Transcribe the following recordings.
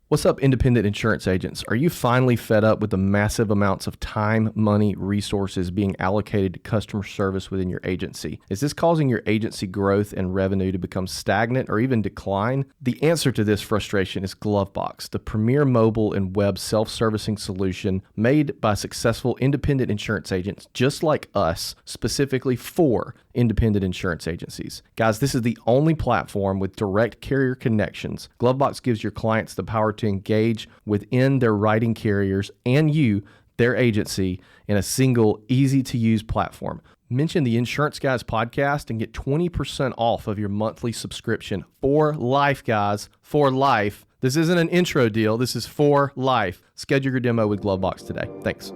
What's up, independent insurance agents? Are you finally fed up with the massive amounts of time, money, resources being allocated to customer service within your agency? Is this causing your agency growth and revenue to become stagnant or even decline? The answer to this frustration is GloveBox, the premier mobile and web self-servicing solution made by successful independent insurance agents just like us, specifically for independent insurance agencies. Guys, this is the only platform with direct carrier connections. GloveBox gives your clients the power to engage within their writing carriers and you, their agency, in a single, easy-to-use platform. Mention the Insurance Guys podcast and get 20% off of your monthly subscription for life, guys, for life. This isn't an intro deal. This is for life. Schedule your demo with GloveBox today. Thanks.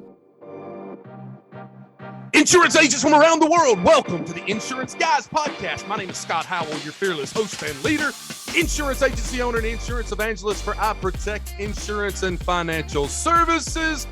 Insurance agents from around the world, welcome to the Insurance Guys podcast. My name is Scott Howell, your fearless host and leader, insurance agency owner and insurance evangelist for I Protect Insurance and Financial Services,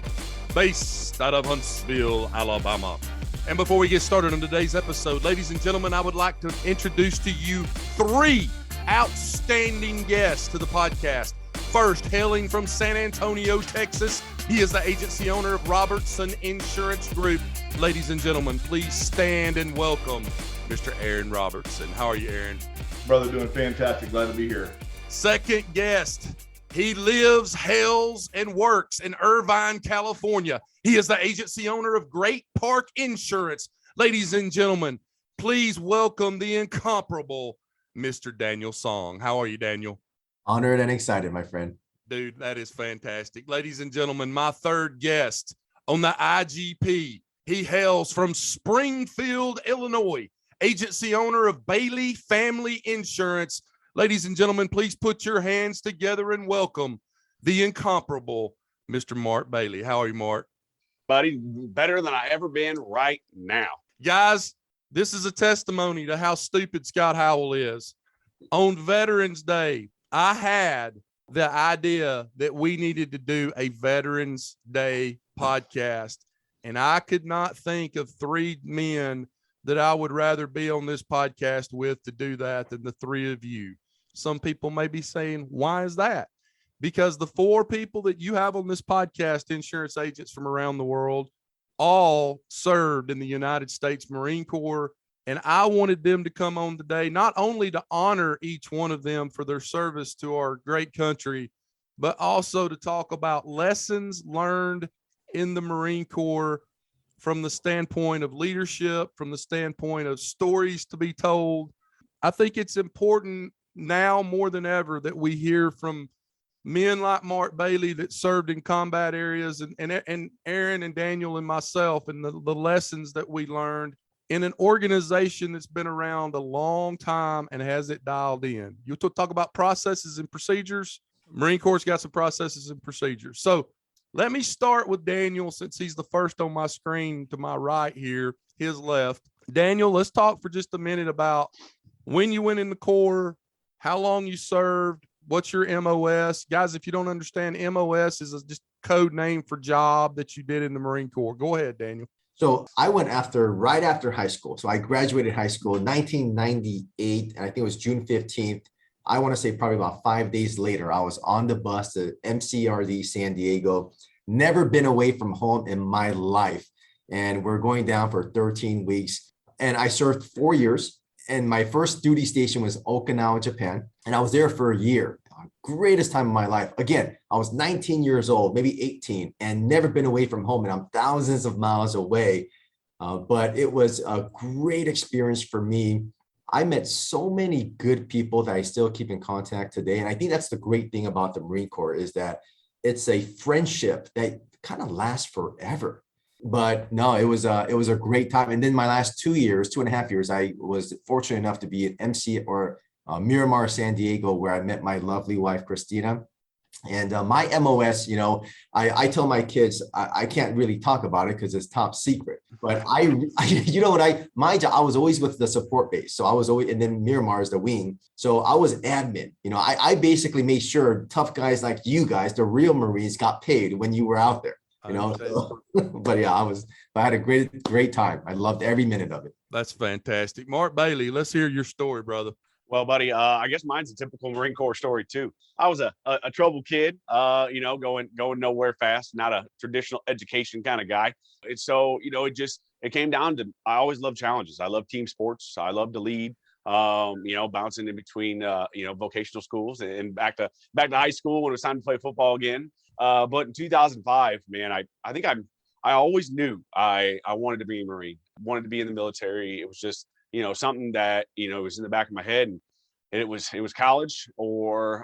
based out of Huntsville, Alabama. And before we get started on today's episode, ladies and gentlemen, I would like to introduce to you three outstanding guests to the podcast. First, hailing from San Antonio, Texas, he is the agency owner of Robertson Insurance Group. Ladies and gentlemen, please stand and welcome Mr. Aron Robertson. How are you, Aron? Brother, doing fantastic. Glad to be here. Second guest, he lives, hails, and works in Irvine, California. He is the agency owner of Great Park Insurance. Ladies and gentlemen, please welcome the incomparable Mr. Daniel Seong. How are you, Daniel? Honored and excited, my friend. Dude, that is fantastic. Ladies and gentlemen, my third guest on the IGP. He hails from Springfield, Illinois, agency owner of Bailey Family Insurance. Ladies and gentlemen, please put your hands together and welcome the incomparable Mr. Mark Bailey. How are you, Mark? Buddy, better than I ever been right now. Guys, this is a testimony to how stupid Scott Howell is. On Veterans Day, I had the idea that we needed to do a Veterans Day podcast. And I could not think of three men that I would rather be on this podcast with to do that than the three of you. Some people may be saying, why is that? Because the four people that you have on this podcast, insurance agents from around the world, all served in the United States Marine Corps. And I wanted them to come on today, not only to honor each one of them for their service to our great country, but also to talk about lessons learned in the Marine Corps from the standpoint of leadership, from the standpoint of stories to be told. I think it's important now more than ever that we hear from men like Mark Bailey that served in combat areas and Aron and Daniel and myself and the lessons that we learned in an organization that's been around a long time and has it dialed in. You talk about processes and procedures. Marine Corps got some processes and procedures. So let me start with Daniel, since he's the first on my screen to my right here, his left. Daniel, let's talk for just a minute about when you went in the Corps, how long you served, what's your MOS. Guys, if you don't understand, MOS is just code name for job that you did in the Marine Corps. Go ahead, Daniel. So I went right after high school. So I graduated high school in 1998, and I think it was June 15th. I want to say probably about 5 days later, I was on the bus to MCRD San Diego. Never been away from home in my life. And we're going down for 13 weeks. And I served 4 years. And my first duty station was Okinawa, Japan. And I was there for a year. Greatest time of my life. Again, I was 19 years old, maybe 18, and never been away from home. And I'm thousands of miles away. But it was a great experience for me. I met so many good people that I still keep in contact today. And I think that's the great thing about the Marine Corps is that it's a friendship that kind of lasts forever. But no, it was a great time. And then my last 2 years, 2.5 years, I was fortunate enough to be at Miramar, San Diego, where I met my lovely wife, Christina. And my MOS, I tell my kids, I can't really talk about it because it's top secret. But my job, I was always with the support base. So I was always, and then Miramar is the wing. So I was admin. I basically made sure tough guys like you guys, the real Marines, got paid when you were out there. But yeah, I had a great time. I loved every minute of it. That's fantastic. Mark Bailey, let's hear your story, brother. Well, buddy, I guess mine's a typical Marine Corps story too. I was a troubled kid, going nowhere fast, not a traditional education kind of guy. And so, it came down to I always loved challenges. I love team sports. I love to lead. Bouncing in between vocational schools and back to high school when it was time to play football again. But in 2005, man, I think I always knew I wanted to be a Marine, wanted to be in the military. It was just something that was in the back of my head, and it was college or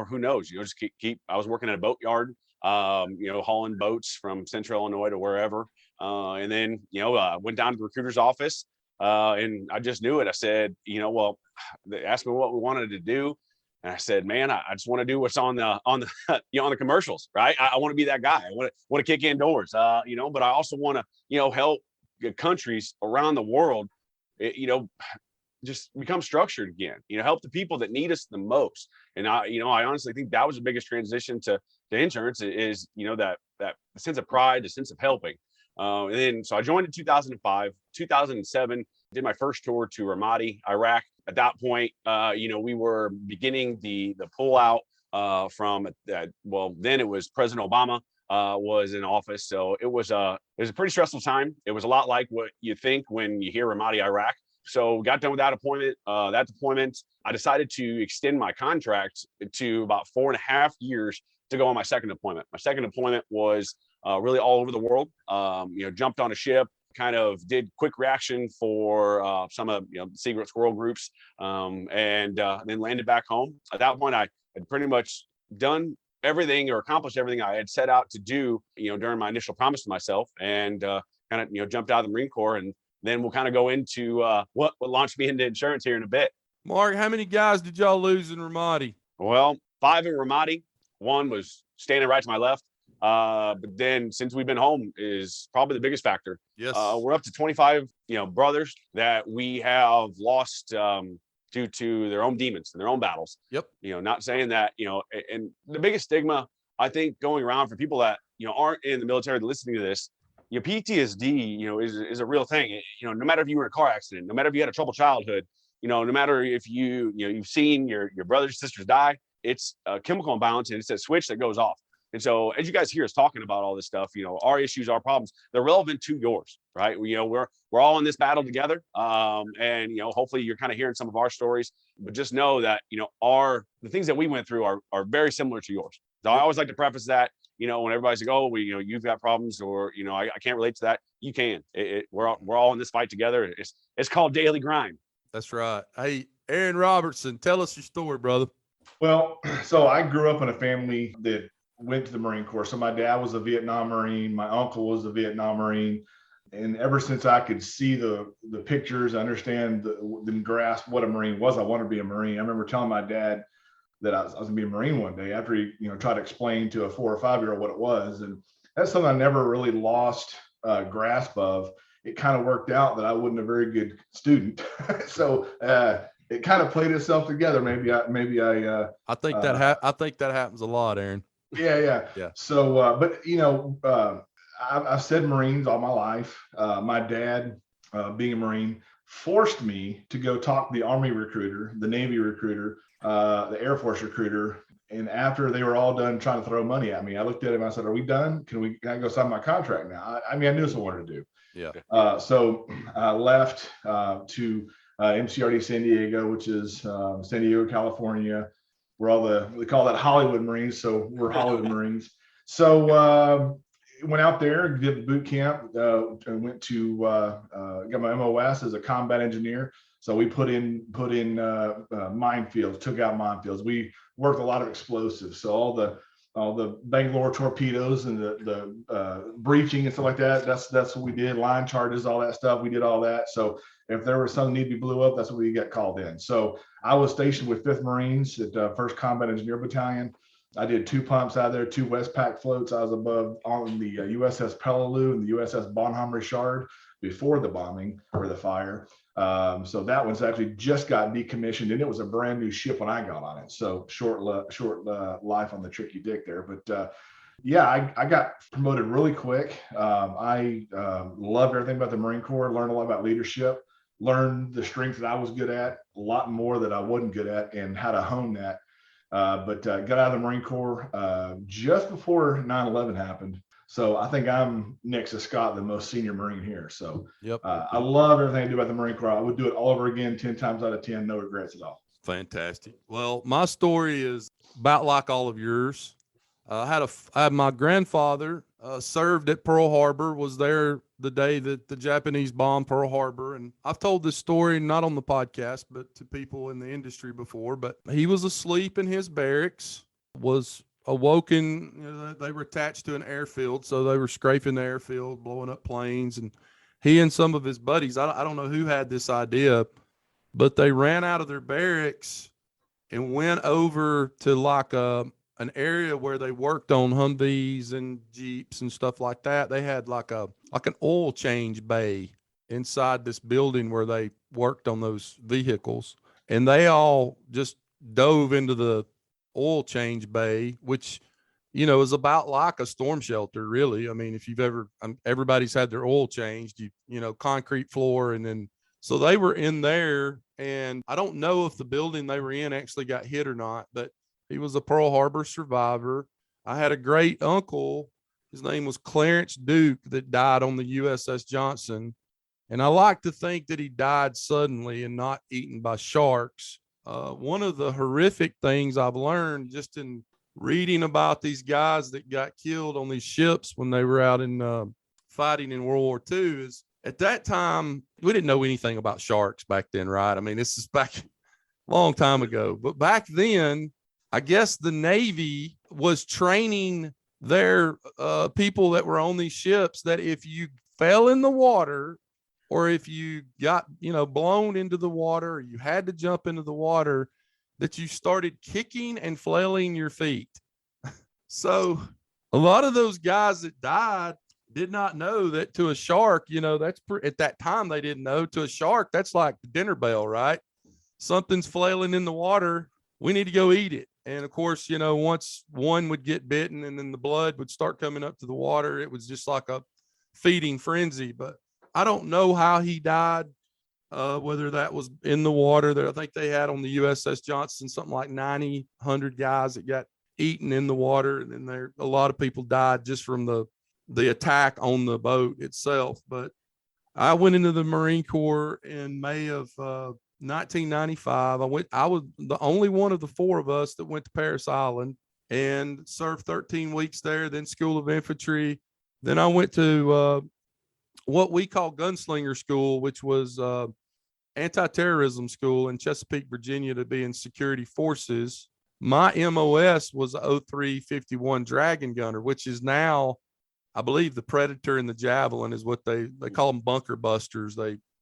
who knows, just keep I was working at a boatyard, hauling boats from central Illinois to wherever, and then went down to the recruiter's office, and I just knew it. I said, well, they asked me what we wanted to do, and I said, man, I just want to do what's on the on the commercials, right? I want to be that guy. I want to kick indoors, but I also want to help countries around the world, just become structured again, help the people that need us the most. And I honestly think that was the biggest transition to insurance is, that sense of pride, the sense of helping. And then, so I joined in 2005, 2007, did my first tour to Ramadi, Iraq. At that point, we were beginning the pullout from then it was President Obama was in office. So it was a pretty stressful time. It was a lot like what you think when you hear Ramadi, Iraq. So got done with that deployment. I decided to extend my contract to about 4.5 years to go on my second deployment. My second deployment was really all over the world. Jumped on a ship, kind of did quick reaction for some of the secret squirrel groups, and then landed back home. At that point, I had pretty much done everything or accomplished everything I had set out to do, during my initial promise to myself, and jumped out of the Marine Corps. And then we'll kind of go into what launched me into insurance here in a bit. Mark, how many guys did y'all lose in Ramadi? Well, 5 in Ramadi. 1 was standing right to my left. But then since we've been home is probably the biggest factor. Yes. We're up to 25, brothers that we have lost due to their own demons and their own battles. Yep. Not saying that, and the biggest stigma, I think, going around for people that, aren't in the military listening to this, PTSD, is a real thing. No matter if you were in a car accident, no matter if you had a troubled childhood, no matter if you've seen your brothers and sisters die, it's a chemical imbalance and it's a switch that goes off. And so as you guys hear us talking about all this stuff, our issues, our problems, they're relevant to yours, right? We're all in this battle together. And hopefully you're kind of hearing some of our stories, but just know that, the things that we went through are very similar to yours. So I always like to preface that, when everybody's like, oh, you've got problems, or, I can't relate to that. You can. We're all in this fight together. It's called daily grind. That's right. Hey, Aron Robertson, tell us your story, brother. Well, so I grew up in a family that went to the Marine Corps. So my dad was a Vietnam Marine. My uncle was a Vietnam Marine. And ever since I could see the pictures, understand and grasp what a Marine was, I wanted to be a Marine. I remember telling my dad that I was going to be a Marine one day after he, tried to explain to a 4 or 5-year-old what it was. And that's something I never really lost grasp of. It kind of worked out that I wasn't a very good student. So it kind of played itself together. Maybe I think that happens a lot, Aron. Yeah. So, but I've said Marines all my life. My dad, being a Marine, forced me to go talk to the Army recruiter, the Navy recruiter, the Air Force recruiter. And after they were all done trying to throw money at me, I looked at him and I said, "Are we done? Can I go sign my contract now?" I knew what I wanted to do. Yeah. So I left to MCRD San Diego, which is San Diego, California. We're they call that Hollywood Marines. So we're Hollywood Marines. So went out there, did the boot camp, and went to got my MOS as a combat engineer. So we put in minefields, took out minefields. We worked a lot of explosives. So all the Bangalore torpedoes and the breaching and stuff like that. That's what we did. Line charges, all that stuff. We did all that. So if there was something need to be blew up, that's what we got called in. So I was stationed with 5th Marines at 1st Combat Engineer Battalion. I did 2 pumps out there, 2 Westpac floats. I was above on the USS Peleliu and the USS Bonhomme Richard before the bombing or the fire. So that one's actually just got decommissioned, and it was a brand new ship when I got on it. So short life on the tricky dick there. But yeah, I got promoted really quick. I loved everything about the Marine Corps, learned a lot about leadership. learned the strengths that I was good at, a lot more that I wasn't good at, and how to hone that. But got out of the Marine Corps just before 9/11 happened. So I think I'm next to Scott, the most senior Marine here. So Yep. I love everything I do about the Marine Corps. I would do it all over again, 10 times out of 10, no regrets at all. Fantastic. Well, my story is about like all of yours. I had my grandfather served at Pearl Harbor, was there the day that the Japanese bombed Pearl Harbor. And I've told this story not on the podcast, but to people in the industry before. But he was asleep in his barracks, was awoken. They were attached to an airfield, so they were scraping the airfield, blowing up planes. And he and some of his buddies, I don't know who had this idea, but they ran out of their barracks and went over to like an area where they worked on Humvees and Jeeps and stuff like that. They had like an oil change bay inside this building where they worked on those vehicles. And they all just dove into the oil change bay, which, is about like a storm shelter, really. I mean, if you've ever, everybody's had their oil changed, concrete floor. And then, so they were in there, and I don't know if the building they were in actually got hit or not, but he was a Pearl Harbor survivor. I had a great uncle. His name was Clarence Duke, that died on the USS Johnson. And I like to think that he died suddenly and not eaten by sharks. One of the horrific things I've learned just in reading about these guys that got killed on these ships when they were out in fighting in World War II is, at that time, we didn't know anything about sharks back then, right? I mean, this is back a long time ago. But back then, I guess the Navy was training their people that were on these ships that if you fell in the water, or if you got, blown into the water, or you had to jump into the water, that you started kicking and flailing your feet. So a lot of those guys that died did not know that to a shark, at that time they didn't know, to a shark, that's like the dinner bell, right? Something's flailing in the water, we need to go eat it. And of course, once one would get bitten and then the blood would start coming up to the water, it was just like a feeding frenzy. But I don't know how he died, whether that was in the water. There, I think they had on the USS Johnson something like 100 guys that got eaten in the water. And then a lot of people died just from the attack on the boat itself. But I went into the Marine Corps in May of 1995. I was the only one of the four of us that went to Parris Island and served 13 weeks there, then School of Infantry. Then I went to what we call Gunslinger School, which was anti-terrorism school in Chesapeake, Virginia, to be in security forces. My MOS was a 0351 Dragon Gunner, which is now, I believe, the Predator and the Javelin is what they call them, bunker busters.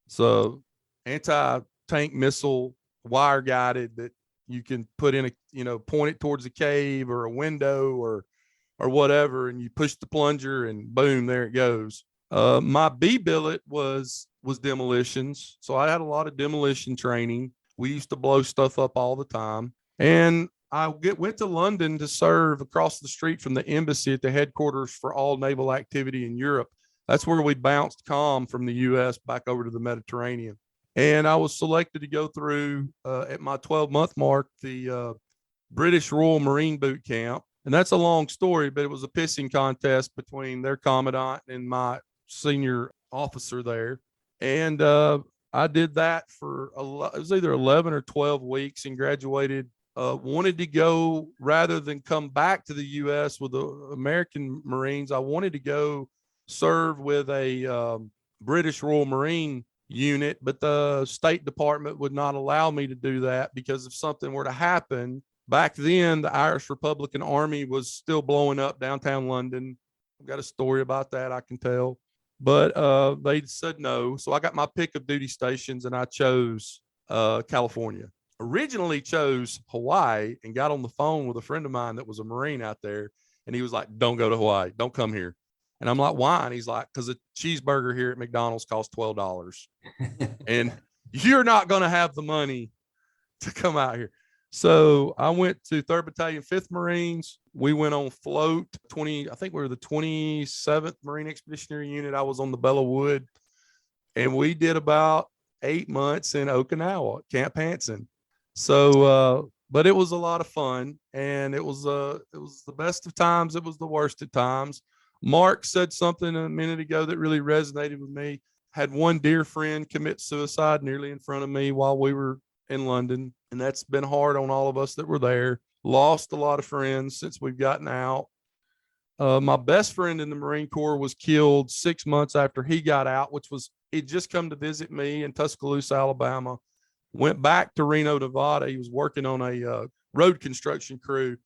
So anti-tank missile, wire guided, that you can put in point it towards a cave or a window or whatever, and you push the plunger and boom, there it goes. My B billet was demolitions. So I had a lot of demolition training. We used to blow stuff up all the time. And I went to London to serve across the street from the embassy at the headquarters for all naval activity in Europe. That's where we bounced comm from the U.S. back over to the Mediterranean. And I was selected to go through, at my 12-month mark, the British Royal Marine Boot Camp. And that's a long story, but it was a pissing contest between their commandant and my senior officer there. And I did that for, it was either 11 or 12 weeks, and graduated. Wanted to go, rather than come back to the U.S. with the American Marines, I wanted to go serve with a British Royal Marine unit, but the State Department would not allow me to do that, because if something were to happen, back then the Irish Republican Army was still blowing up downtown London. I've got a story about that I can tell, but they said no. So I got my pick of duty stations, and I chose California. Originally chose Hawaii, and got on the phone with a friend of mine that was a Marine out there, and he was like, "Don't go to Hawaii. Don't come here." And I'm like, "Why?" And he's like, "Because a cheeseburger here at McDonald's costs $12. And you're not going to have the money to come out here." So I went to 3rd Battalion, 5th Marines. We went on float 20, I think we were the 27th Marine Expeditionary Unit. I was on the Bella Wood, and we did about 8 months in Okinawa, Camp Hansen. So, but it was a lot of fun, and it was the best of times. It was the worst of times. Mark said something a minute ago that really resonated with me. Had one dear friend commit suicide nearly in front of me while we were in London, and that's been hard on all of us that were there. Lost a lot of friends since we've gotten out. My best friend in the Marine Corps was killed 6 months after he got out, which was, he'd just come to visit me in Tuscaloosa, Alabama, went back to Reno, Nevada. He was working on a road construction crew,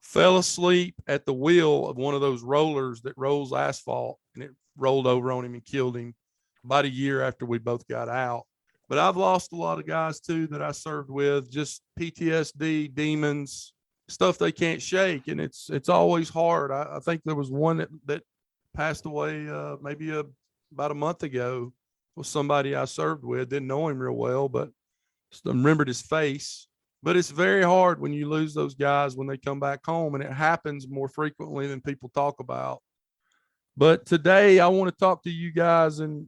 fell asleep at the wheel of one of those rollers that rolls asphalt, and it rolled over on him and killed him about a year after we both got out. But I've lost a lot of guys too that I served with, just PTSD, demons, stuff they can't shake. And it's always hard. I think there was one that passed away maybe about a month ago, was somebody I served with. Didn't know him real well, but remembered his face. But it's very hard when you lose those guys when they come back home, and it happens more frequently than people talk about. But today I want to talk to you guys, and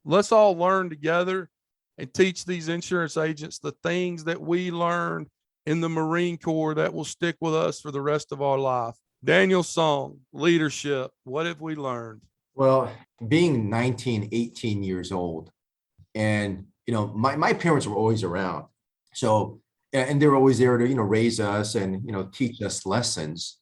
let's all learn together and teach these insurance agents the things that we learned in the Marine Corps that will stick with us for the rest of our life. Daniel Seong, leadership. What have we learned? Well, being 19, 18 years old, and, my parents were always around. So, and they were always there to, raise us and, teach us lessons.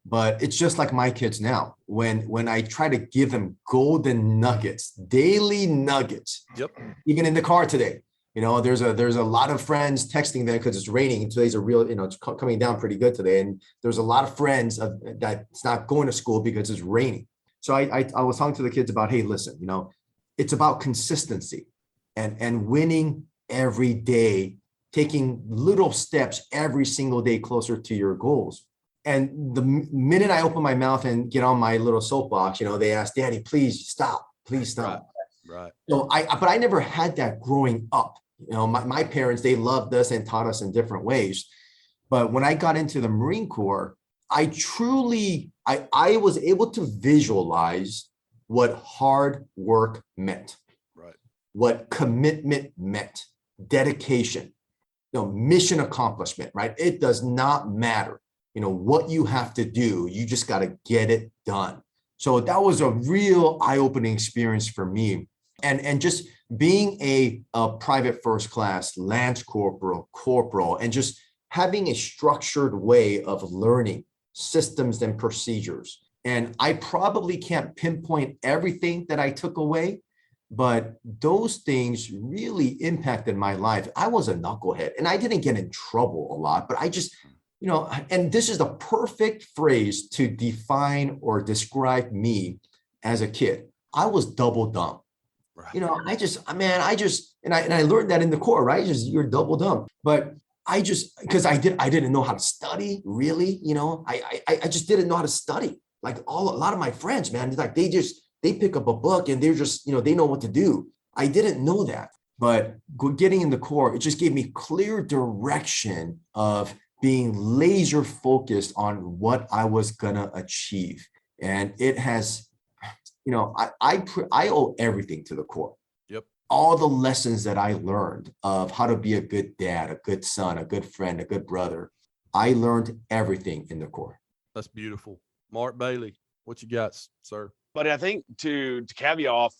But it's just like my kids now. When I try to give them golden nuggets, daily nuggets, Yep. Even in the car today, there's a lot of friends texting them because it's raining. Today's a real, it's coming down pretty good today. And there's a lot of friends that's not going to school because it's raining. So I was talking to the kids about, hey, listen, it's about consistency and winning every day, taking little steps every single day closer to your goals. And the minute I open my mouth and get on my little soapbox, they ask, Daddy, please stop. Please stop. Right. So but I never had that growing up. My parents, they loved us and taught us in different ways. But when I got into the Marine Corps, I was able to visualize what hard work meant, Right. what commitment meant, dedication, mission accomplishment, right? It does not matter. What you have to do, you just got to get it done. So that was a real eye-opening experience for me. And just being a private first class, lance corporal, and just having a structured way of learning systems and procedures. And I probably can't pinpoint everything that I took away, but those things really impacted my life. I was a knucklehead and I didn't get in trouble a lot, but I just, and this is the perfect phrase to define or describe me as a kid. I was double dumb. Right. And I learned that in the Corps, right? You're double dumb. But because I didn't know how to study, really, I just didn't know how to study. Like a lot of my friends, man, like they pick up a book and they're just, they know what to do. I didn't know that. But getting in the Corps, it just gave me clear direction of being laser focused on what I was gonna achieve. And it has, I owe everything to the Corps. Yep. All the lessons that I learned of how to be a good dad, a good son, a good friend, a good brother, I learned everything in the Corps. That's beautiful. Mark Bailey, what you got, sir? But I think to caveat off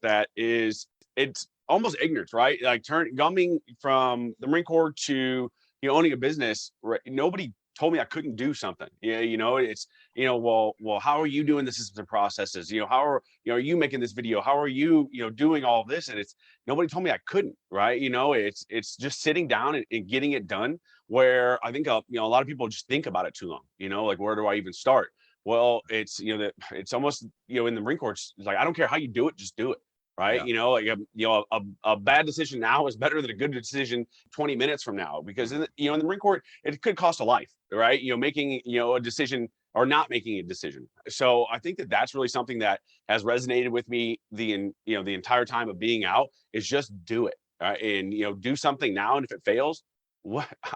that is it's almost ignorance, right? Like coming from the Marine Corps to owning a business, right? Nobody told me I couldn't do something. It's well, how are you doing the systems and processes? How are you making this video? How are you doing all of this? And it's nobody told me I couldn't, right? It's just sitting down and getting it done. Where I think a lot of people just think about it too long. Like where do I even start? Well, it's that it's almost in the Marine Corps, it's like I don't care how you do it, just do it. Right. Yeah. A bad decision now is better than a good decision 20 minutes from now, because in the Marine Corps, it could cost a life, right? Making, a decision or not making a decision. So I think that that's really something that has resonated with me the entire time of being out is just do it. And, do something now. And if it fails,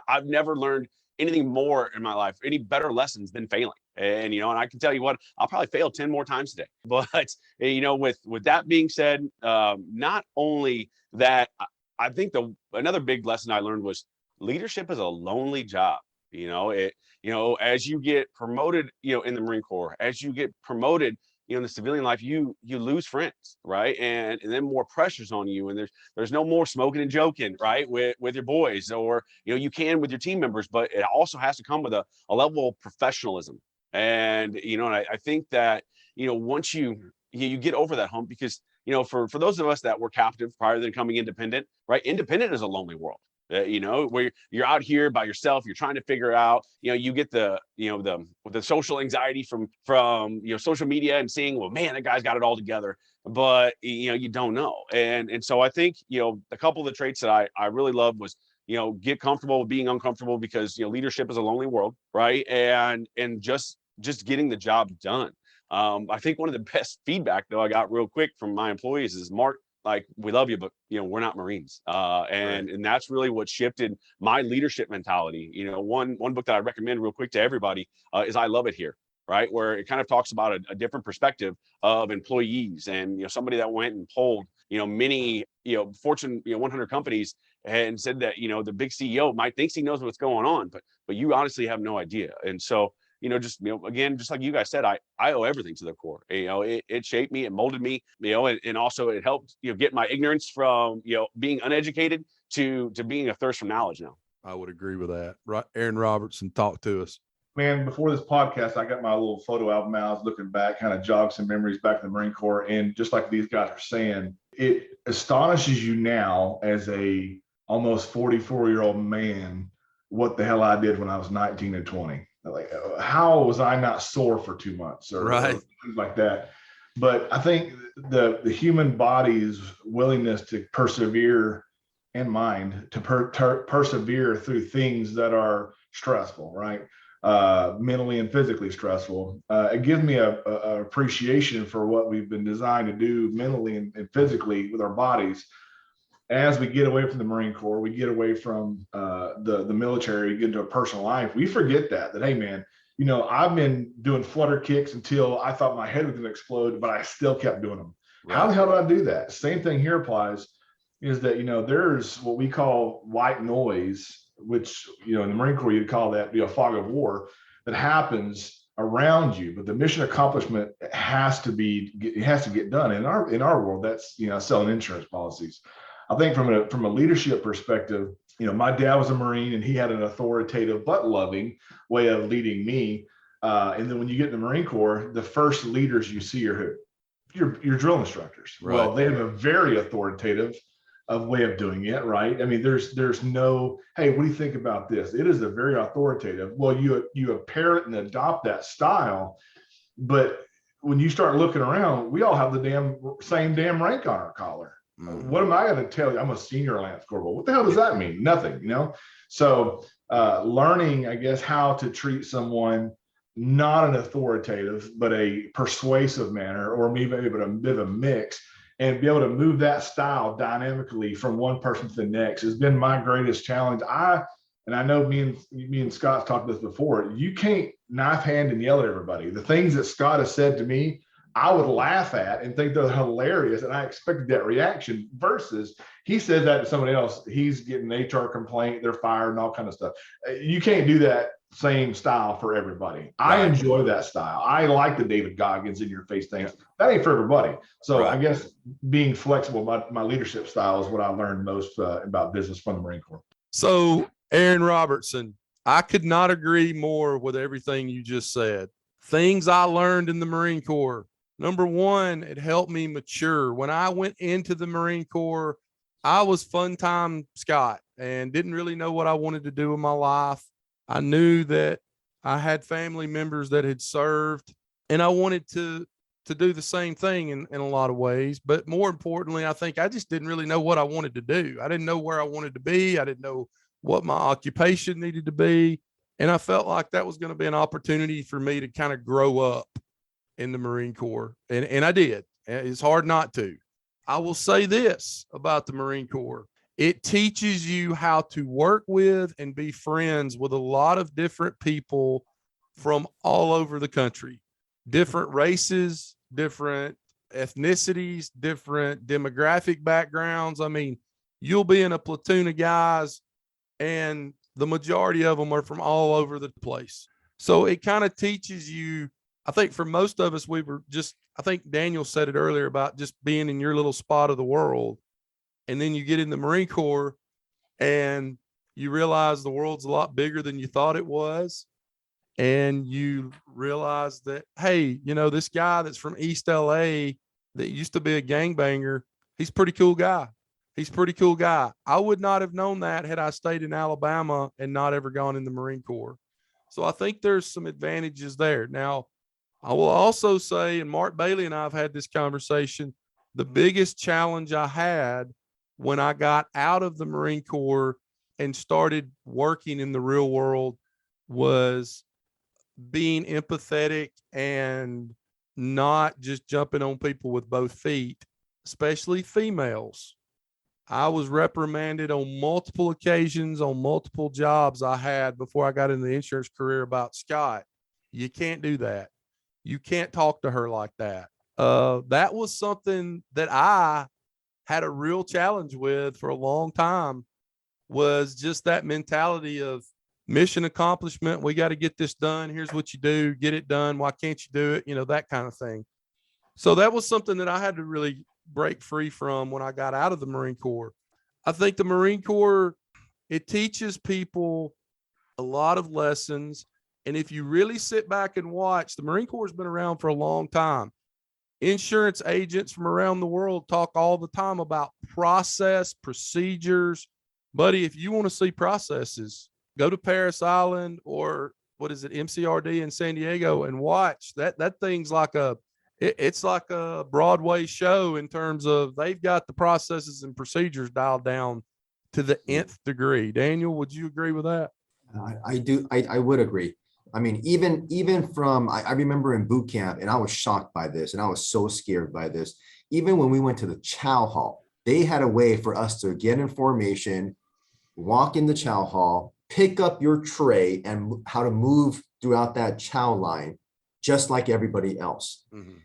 I've never learned anything more in my life, any better lessons than failing. And, and I can tell you what, I'll probably fail 10 more times today. But, with that being said, not only that, I think another big lesson I learned was leadership is a lonely job. As you get promoted, in the Marine Corps, as you get promoted, in the civilian life, you lose friends, right? And then more pressures on you, and there's no more smoking and joking, right, with your boys, or you can with your team members, but it also has to come with a level of professionalism. And and I think that once you get over that hump, because for those of us that were captive prior to coming independent, right? Independent is a lonely world. Where you're out here by yourself, you're trying to figure out, you get the social anxiety from social media and seeing, well, man, that guy's got it all together, but you don't know. And so I think, a couple of the traits that I really love was, get comfortable with being uncomfortable, because, leadership is a lonely world, right? And just getting the job done. I think one of the best feedback though I got real quick from my employees is, Mark, like, we love you, but we're not Marines. And that's really what shifted my leadership mentality. One book that I recommend real quick to everybody is I Love It Here, right? Where it kind of talks about a different perspective of employees, and somebody that went and polled many Fortune 100 companies, and said that the big CEO might thinks he knows what's going on, but you honestly have no idea. And so again, just like you guys said, I owe everything to the Corps. It shaped me, it molded me, and also it helped, get my ignorance from, being uneducated to being a thirst for knowledge now. I would agree with that. Right. Aron Robertson, talk to us. Man, before this podcast, I got my little photo album out. I was looking back, kind of jogged some memories back in the Marine Corps. And just like these guys are saying, it astonishes you now as a almost 44-year-old man, what the hell I did when I was 19 and 20. Like, how was I not sore for 2 months or things like that? But I think the human body's willingness to persevere, and mind to persevere through things that are stressful, right? Mentally and physically stressful. It gives me a appreciation for what we've been designed to do mentally and physically with our bodies. As we get away from the Marine Corps, we get away from the military, get into a personal life, we forget that, hey, man, I've been doing flutter kicks until I thought my head was going to explode, but I still kept doing them. Right. How the hell did I do that? Same thing here applies, is that, there's what we call white noise, which, in the Marine Corps, you'd call that a fog of war that happens around you, but the mission accomplishment has to get done. In our world, that's, selling insurance policies. I think from a leadership perspective, my dad was a Marine, and he had an authoritative but loving way of leading me. And then when you get in the Marine Corps, the first leaders you see are who? Your drill instructors. Right. Well, they have a very authoritative way of doing it, right? I mean, there's no, hey, what do you think about this? It is a very authoritative. Well, you parrot and adopt that style, but when you start looking around, we all have the same damn rank on our collar. Mm-hmm. What am I going to tell you? I'm a senior Lance Corporal. What the hell does that mean? Nothing, So learning, I guess, how to treat someone, not an authoritative, but a persuasive manner, or maybe a bit of a mix, and be able to move that style dynamically from one person to the next has been my greatest challenge. And I know me and Scott's talked this before. You can't knife hand and yell at everybody. The things that Scott has said to me, I would laugh at and think they're hilarious, and I expected that reaction, versus he says that to somebody else, he's getting an HR complaint, they're fired, and all kind of stuff. You can't do that same style for everybody. Right. I enjoy that style. I like the David Goggins in your face things. That ain't for everybody. So right. I guess being flexible about my leadership style is what I learned most about business from the Marine Corps. So Aron Robertson, I could not agree more with everything you just said. Things I learned in the Marine Corps. Number one, it helped me mature. When I went into the Marine Corps, I was fun time Scott and didn't really know what I wanted to do in my life. I knew that I had family members that had served, and I wanted to do the same thing in a lot of ways. But more importantly, I think I just didn't really know what I wanted to do. I didn't know where I wanted to be. I didn't know what my occupation needed to be. And I felt like that was going to be an opportunity for me to kind of grow up in the Marine Corps. And I did. It's hard not to. I will say this about the Marine Corps. It teaches you how to work with and be friends with a lot of different people from all over the country, different races, different ethnicities, different demographic backgrounds. I mean, you'll be in a platoon of guys and the majority of them are from all over the place. So it kind of teaches you, I think for most of us, we were just, I think Daniel said it earlier about just being in your little spot of the world. And then you get in the Marine Corps and you realize the world's a lot bigger than you thought it was. And you realize that, hey, you know, this guy that's from East LA that used to be a gangbanger, he's a pretty cool guy. He's a pretty cool guy. I would not have known that had I stayed in Alabama and not ever gone in the Marine Corps. So I think there's some advantages there. Now, I will also say, and Mark Bailey and I have had this conversation, the biggest challenge I had when I got out of the Marine Corps and started working in the real world was being empathetic and not just jumping on people with both feet, especially females. I was reprimanded on multiple occasions on multiple jobs I had before I got in the insurance career about, Scott, you can't do that. You can't talk to her like that. That was something that I had a real challenge with for a long time, was just that mentality of mission accomplishment. We got to get this done. Here's what you do. Get it done. Why can't you do it? You know, that kind of thing. So that was something that I had to really break free from when I got out of the Marine Corps. I think the Marine Corps, it teaches people a lot of lessons. And if you really sit back and watch, the Marine Corps has been around for a long time. Insurance agents from around the world talk all the time about process, procedures. Buddy, if you want to see processes, go to Paris Island or what is it, MCRD in San Diego, and watch that. That thing's like it's like a Broadway show in terms of they've got the processes and procedures dialed down to the nth degree. Daniel, would you agree with that? I do. I would agree. I mean, even from, I remember in boot camp, and I was shocked by this, and I was so scared by this. Even when we went to the chow hall, they had a way for us to get in formation, walk in the chow hall, pick up your tray, and how to move throughout that chow line, just like everybody else. Mm-hmm.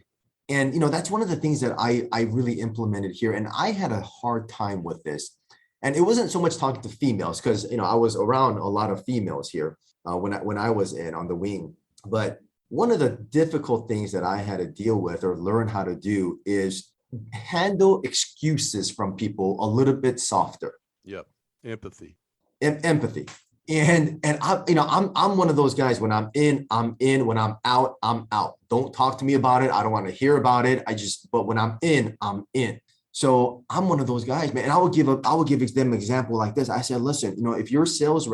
And, you know, that's one of the things that I really implemented here. And I had a hard time with this. And it wasn't so much talking to females, because, you know, I was around a lot of females here when I was on the wing. But one of the difficult things that I had to deal with or learn how to do is handle excuses from people a little bit softer. Yep. Empathy. Empathy. And I, you know, I'm one of those guys. When I'm in, I'm in. When I'm out, I'm out. Don't talk to me about it. I don't want to hear about it. But when I'm in, I'm in. So I'm one of those guys, man. And I would give them an example like this. I said, listen, you know, if your sales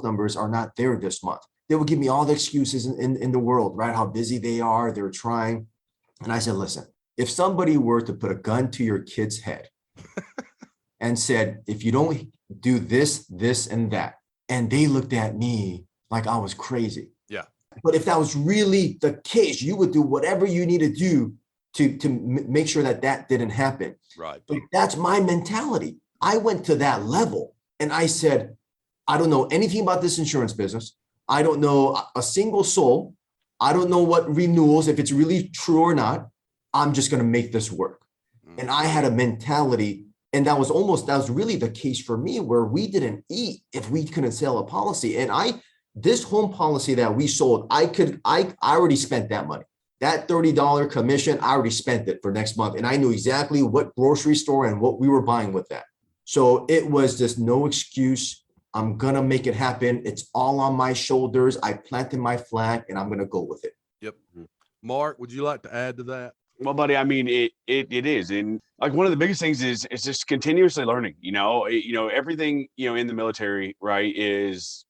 numbers are not there this month, they will give me all the excuses in the world, right? How busy they are, they're trying. And I said, listen, if somebody were to put a gun to your kid's head and said, if you don't do this, this, and that, and they looked at me like I was crazy. Yeah. But if that was really the case, you would do whatever you need to do to make sure that didn't happen. Right. But that's my mentality. I went to that level and I said, I don't know anything about this insurance business. I don't know a single soul. I don't know what renewals, if it's really true or not. I'm just going to make this work. Mm-hmm. And I had a mentality, and that was really the case for me, where we didn't eat if we couldn't sell a policy. And this home policy that we sold, I already spent that money. That $30 commission, I already spent it for next month. And I knew exactly what grocery store and what we were buying with that. So it was just no excuse. I'm going to make it happen. It's all on my shoulders. I planted my flag and I'm going to go with it. Yep. Mark, would you like to add to that? Well, buddy, I mean, it is. And like one of the biggest things is just continuously learning, everything, in the military, right, is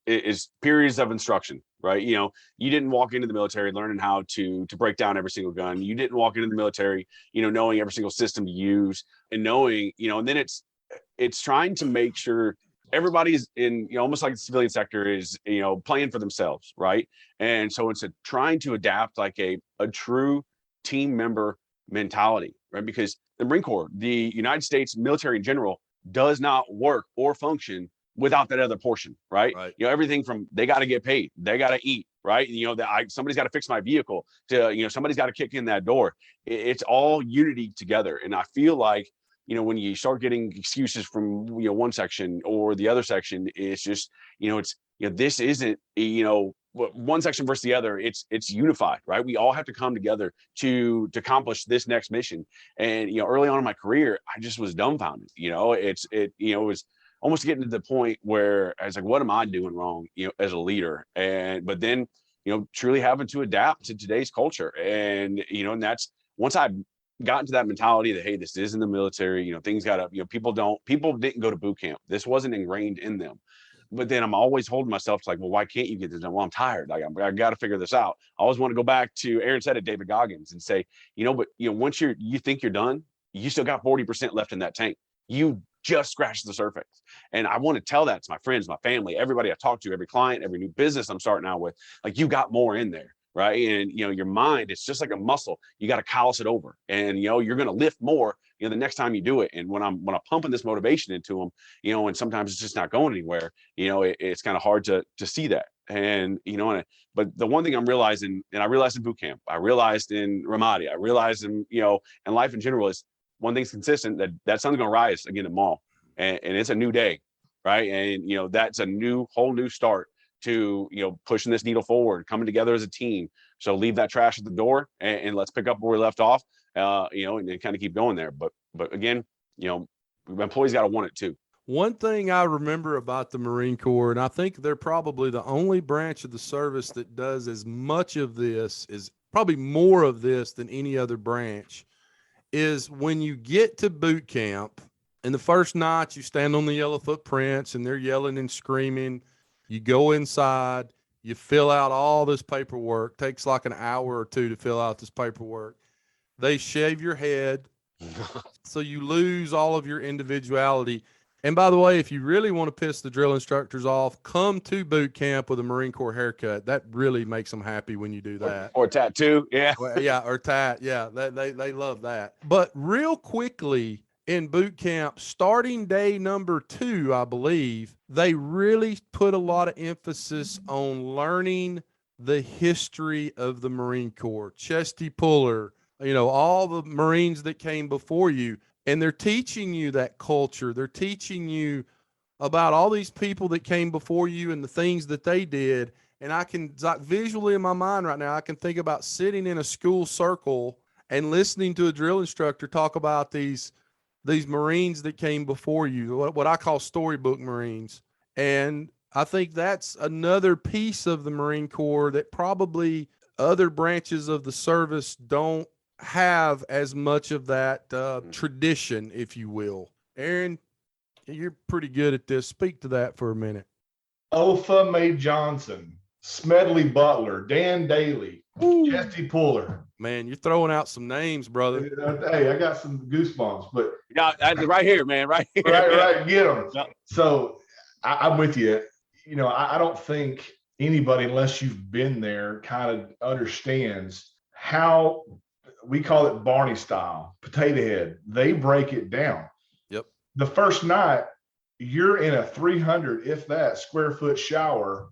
periods of instruction, right? You didn't walk into the military learning how to break down every single gun. You didn't walk into the military, knowing every single system to use and knowing, and then it's trying to make sure everybody's in, almost like the civilian sector is, playing for themselves, right? And so it's trying to adapt like a true team member mentality, right? Because the Marine Corps, the United States military in general, does not work or function without that other portion, right? Right. Everything from they got to get paid, they got to eat, right? Somebody's got to fix my vehicle, to somebody's got to kick in that door. It's all unity together, and I feel like when you start getting excuses from one section or the other section, it's just this isn't one section versus the other. It's unified, right? We all have to come together to accomplish this next mission. And early on in my career, I just was dumbfounded. It was almost getting to the point where I was like, what am I doing wrong, as a leader? But then, truly having to adapt to today's culture. And, and that's once I got into that mentality that, hey, this is in the military, things gotta, people didn't go to boot camp. This wasn't ingrained in them. But then I'm always holding myself to like, well, why can't you get this done? Well, I'm tired. I got to figure this out. I always want to go back to Aaron said it, David Goggins, and say, once you think you're done, you still got 40% left in that tank. You just scratched the surface. And I want to tell that to my friends, my family, everybody I talk to, every client, every new business I'm starting out with, like, you got more in there. Right. And, your mind, it's just like a muscle. You got to callous it over, and, you're going to lift more, the next time you do it. And when I'm pumping this motivation into them, and sometimes it's just not going anywhere, it's kind of hard to see that. And, but the one thing I'm realizing, and I realized in boot camp, I realized in Ramadi, I realized in, in life in general, is one thing's consistent, that sun's going to rise again tomorrow, and it's a new day. Right. And, that's a whole new start to pushing this needle forward, coming together as a team. So leave that trash at the door, and let's pick up where we left off, and kind of keep going there. But again, employees got to want it too. One thing I remember about the Marine Corps, and I think they're probably the only branch of the service that does as much of this, is probably more of this than any other branch, is when you get to boot camp and the first night you stand on the yellow footprints and they're yelling and screaming. You go inside, you fill out all this paperwork. Takes like an hour or two to fill out this paperwork. They shave your head, so you lose all of your individuality. And by the way, if you really want to piss the drill instructors off, come to boot camp with a Marine Corps haircut. That really makes them happy when you do that. Or tattoo, yeah. Well, yeah, or tat, yeah. They love that. But real quickly, in boot camp, starting day number 2, I believe, they really put a lot of emphasis on learning the history of the Marine Corps. Chesty Puller, all the Marines that came before you. And they're teaching you that culture. They're teaching you about all these people that came before you and the things that they did. And I can, like, visually in my mind right now, I can think about sitting in a school circle and listening to a drill instructor talk about these Marines that came before you, what I call storybook Marines. And I think that's another piece of the Marine Corps that probably other branches of the service don't have as much of that tradition, if you will. Aaron, you're pretty good at this. Speak to that for a minute. Ofa May Johnson, Smedley Butler, Dan Daly, Chesty Puller. Man, you're throwing out some names, brother. Hey, I got some goosebumps, but yeah, right here, man, right here. Right, get them. Yeah. So I'm with you. I don't think anybody, unless you've been there, kind of understands how, we call it Barney style, potato head. They break it down. Yep. The first night, you're in a 300, if that, square foot shower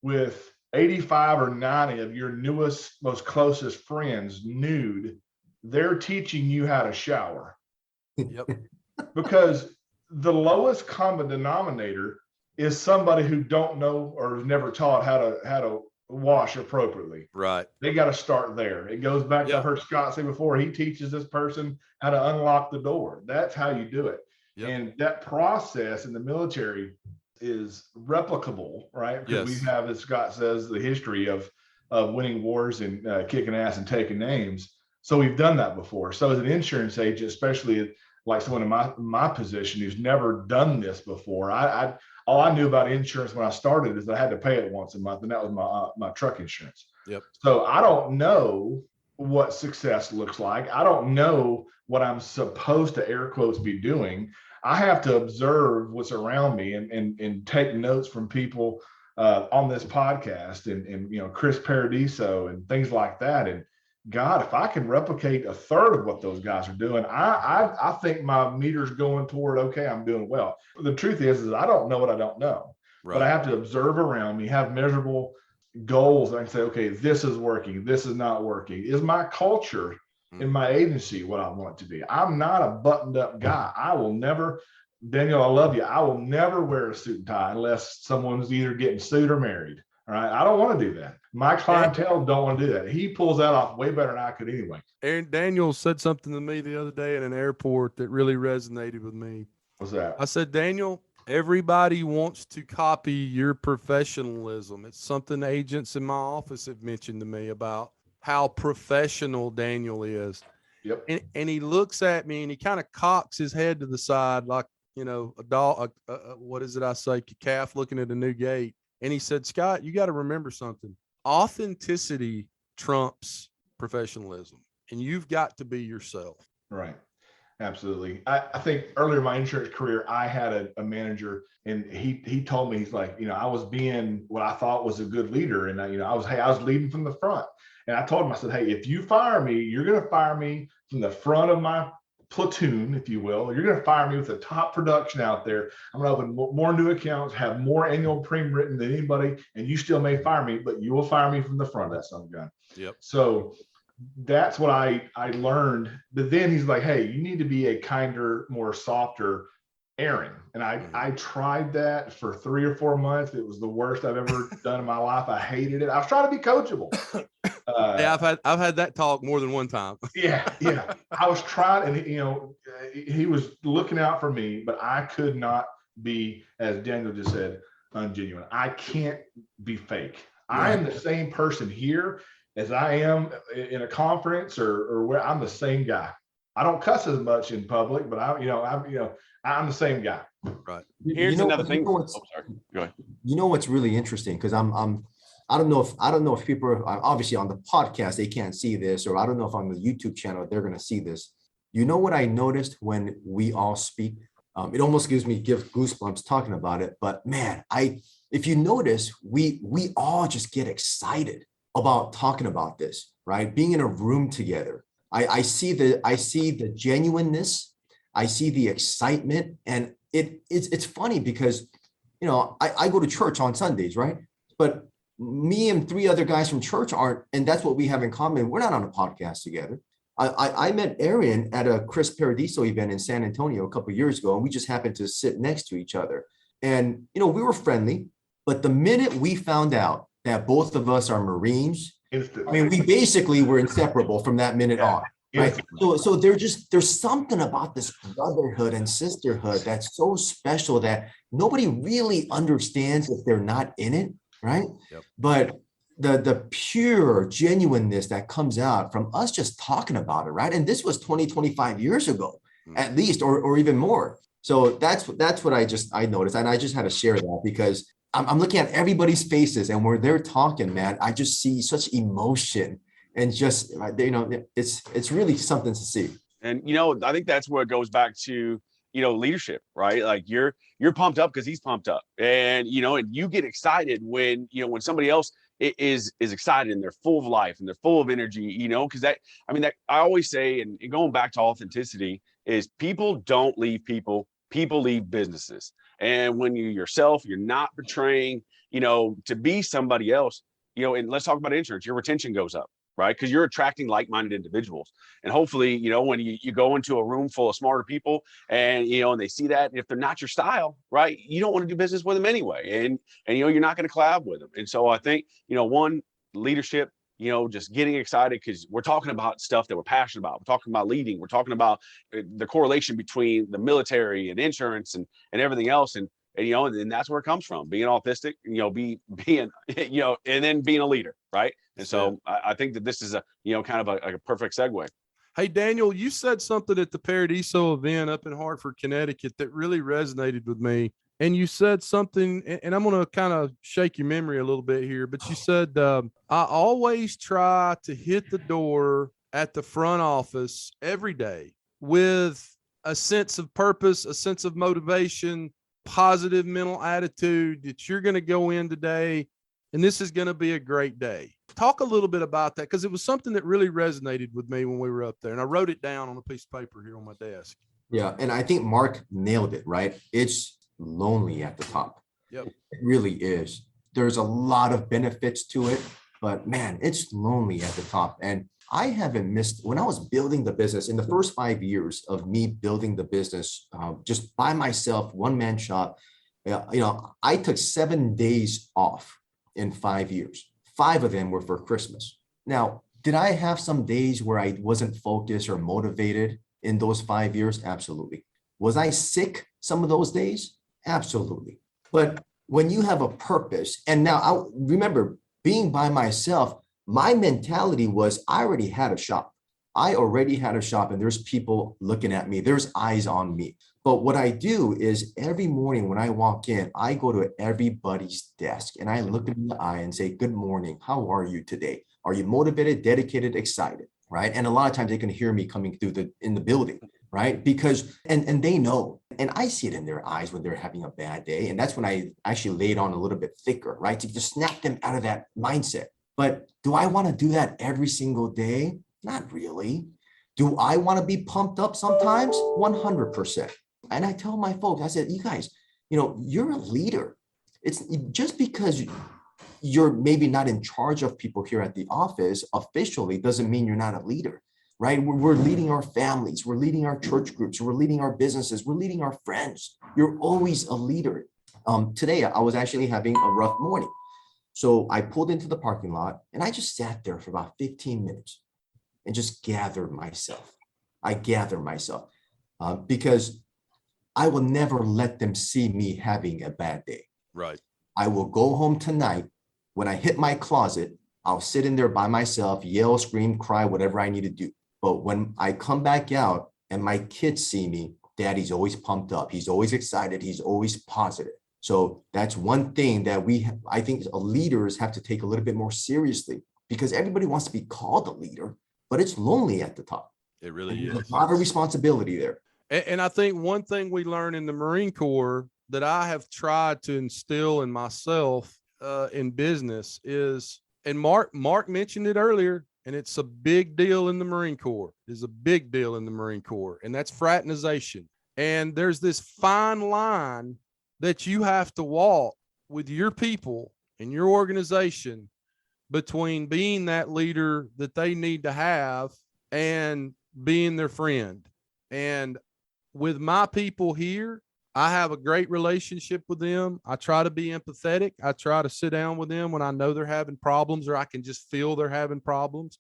with 85 or 90 of your newest, most closest friends nude. They're teaching you how to shower. Yep. Because the lowest common denominator is somebody who don't know or has never taught how to wash appropriately. Right. They got to start there. It goes back to, I heard Scott say before, he teaches this person how to unlock the door. That's how you do it. Yep. And that process in the military is replicable, right? Because we have, as Scott says, the history of winning wars and kicking ass and taking names. So we've done that before. So as an insurance agent, especially like someone in my position who's never done this before, all I knew about insurance when I started is that I had to pay it once a month, and that was my truck insurance. Yep. So I don't know what success looks like. I don't know what I'm supposed to, air quotes, be doing. I have to observe what's around me and take notes from people on this podcast and Chris Paradiso and things like that. And God, if I can replicate a third of what those guys are doing, I think my meter's going toward, okay, I'm doing well. The truth is I don't know what I don't know, but I have to observe around me, have measurable goals. I can say, okay, this is working. This is not working. Is my culture in my agency what I want it to be? I'm not a buttoned up guy. I will never, Daniel, I love you. I will never wear a suit and tie unless someone's either getting sued or married. All right. I don't want to do that. My clientele don't want to do that. He pulls that off way better than I could anyway. Aaron Daniel said something to me the other day in an airport that really resonated with me. What's that? I said, Daniel, everybody wants to copy your professionalism. It's something agents in my office have mentioned to me about how professional Daniel is. Yep. And he looks at me and he kind of cocks his head to the side like, you know, a dog, what is it I say, a calf looking at a new gate. And he said, Scott, you got to remember something. Authenticity trumps professionalism, and you've got to be yourself. Right. Absolutely. I think earlier in my insurance career, I had a manager, and he told me, he's like, you know, I was being what I thought was a good leader. And I was leading from the front. And I told him, I said, hey, if you fire me, you're going to fire me from the front of my platoon, if you will. You're going to fire me with the top production out there. I'm going to open more new accounts, have more annual premium written than anybody, and you still may fire me, but you will fire me from the front of that son of a gun. Yep. So that's what I learned. But then he's like, hey, you need to be a kinder, more softer Aaron. And I tried that for 3 or 4 months. It was the worst I've ever done in my life. I hated it. I was trying to be coachable. Yeah, I've had that talk more than one time. Yeah. I was trying, and he was looking out for me, but I could not be, as Daniel just said, ungenuine. I can't be fake. I am the same person here as I am in a conference or where I'm the same guy. I don't cuss as much in public, but I'm the same guy. Right. Here's another thing. Go ahead. You know what's really interesting, because I don't know if people are obviously on the podcast, they can't see this, or I don't know if on the YouTube channel they're going to see this. You know what I noticed when we all speak? It almost gives me goosebumps talking about it. But man, if you notice, we all just get excited about talking about this, right? Being in a room together. I see the genuineness. I see the excitement, and it's funny because, you know, I go to church on Sundays, right? But me and 3 other guys from church aren't, and that's what we have in common. We're not on a podcast together. I met Aaron at a Chris Paradiso event in San Antonio a couple of years ago, and we just happened to sit next to each other. And, you know, we were friendly, but the minute we found out that both of us are Marines, I mean, we basically were inseparable from that minute on. Right. So there's something about this brotherhood and sisterhood that's so special that nobody really understands if they're not in it. Right. Yep. But the pure genuineness that comes out from us just talking about it. Right. And this was 25 years ago, at least, or even more. So that's what I noticed. And I just had to share that because I'm looking at everybody's faces, and where they're talking, man, I just see such emotion. And just, you know, it's really something to see. And, you know, I think that's where it goes back to, you know, leadership, right? Like you're pumped up because he's pumped up, and, you know, and you get excited when somebody else is excited and they're full of life and they're full of energy, you know, because that I always say, and going back to authenticity, is people don't leave people leave businesses. And when you're yourself, you're not portraying, you know, to be somebody else, you know, and let's talk about insurance, your retention goes up. Right? Because you're attracting like-minded individuals. And hopefully, you know, when you go into a room full of smarter people and, you know, and they see that, if they're not your style, right, you don't want to do business with them anyway. And you know, you're not going to collab with them. And so I think, you know, one, leadership, you know, just getting excited because we're talking about stuff that we're passionate about. We're talking about leading. We're talking about the correlation between the military and insurance and everything else. And you know, and that's where it comes from, being authentic, you know, being, you know, and then being a leader. Right. And so I think that this is a, you know, kind of a perfect segue. Hey, Daniel, you said something at the Paradiso event up in Hartford, Connecticut that really resonated with me. And you said something, and I'm going to kind of shake your memory a little bit here, but you said, I always try to hit the door at the front office every day with a sense of purpose, a sense of motivation, positive mental attitude that you're going to go in today and this is going to be a great day. Talk a little bit about that, because it was something that really resonated with me when we were up there, and I wrote it down on a piece of paper here on my desk. Yeah. And I think Mark nailed it, right? It's lonely at the top. Yep. It really is. There's a lot of benefits to it, but man, it's lonely at the top. And I haven't missed when I was building the business in the first 5 years of me building the business, just by myself, one man shop. I took 7 days off in 5 years. 5 of them were for Christmas. Now, did I have some days where I wasn't focused or motivated in those 5 years? Absolutely. Was I sick some of those days? Absolutely. But when you have a purpose, and now I remember being by myself, my mentality was I already had a shop. I already had a shop, and there's people looking at me. There's eyes on me. But what I do is every morning when I walk in, I go to everybody's desk and I look them in the eye and say, good morning. How are you today? Are you motivated, dedicated, excited? Right. And a lot of times they can hear me coming through in the building. Right. Because and they know, and I see it in their eyes when they're having a bad day. And that's when I actually lay it on a little bit thicker, right? To just snap them out of that mindset. But do I want to do that every single day? Not really. Do I want to be pumped up sometimes? 100%. And I tell my folks, I said, you guys, you're a leader. It's just because you're maybe not in charge of people here at the office officially doesn't mean you're not a leader, right? We're leading our families. We're leading our church groups. We're leading our businesses. We're leading our friends. You're always a leader. Today, I was actually having a rough morning. So I pulled into the parking lot and I just sat there for about 15 minutes and just gathered myself. I gather myself because I will never let them see me having a bad day. Right. I will go home tonight. When I hit my closet, I'll sit in there by myself, yell, scream, cry, whatever I need to do. But when I come back out and my kids see me, Daddy's always pumped up. He's always excited. He's always positive. So that's one thing that I think leaders have to take a little bit more seriously, because everybody wants to be called a leader, but it's lonely at the top. It really is. There's a lot of responsibility there. And I think one thing we learn in the Marine Corps that I have tried to instill in myself in business is, and Mark mentioned it earlier, and it's a big deal in the Marine Corps. It's a big deal in the Marine Corps, and that's fraternization. And there's this fine line that you have to walk with your people and your organization between being that leader that they need to have and being their friend. And with my people here, I have a great relationship with them. I try to be empathetic. I try to sit down with them when I know they're having problems, or I can just feel they're having problems,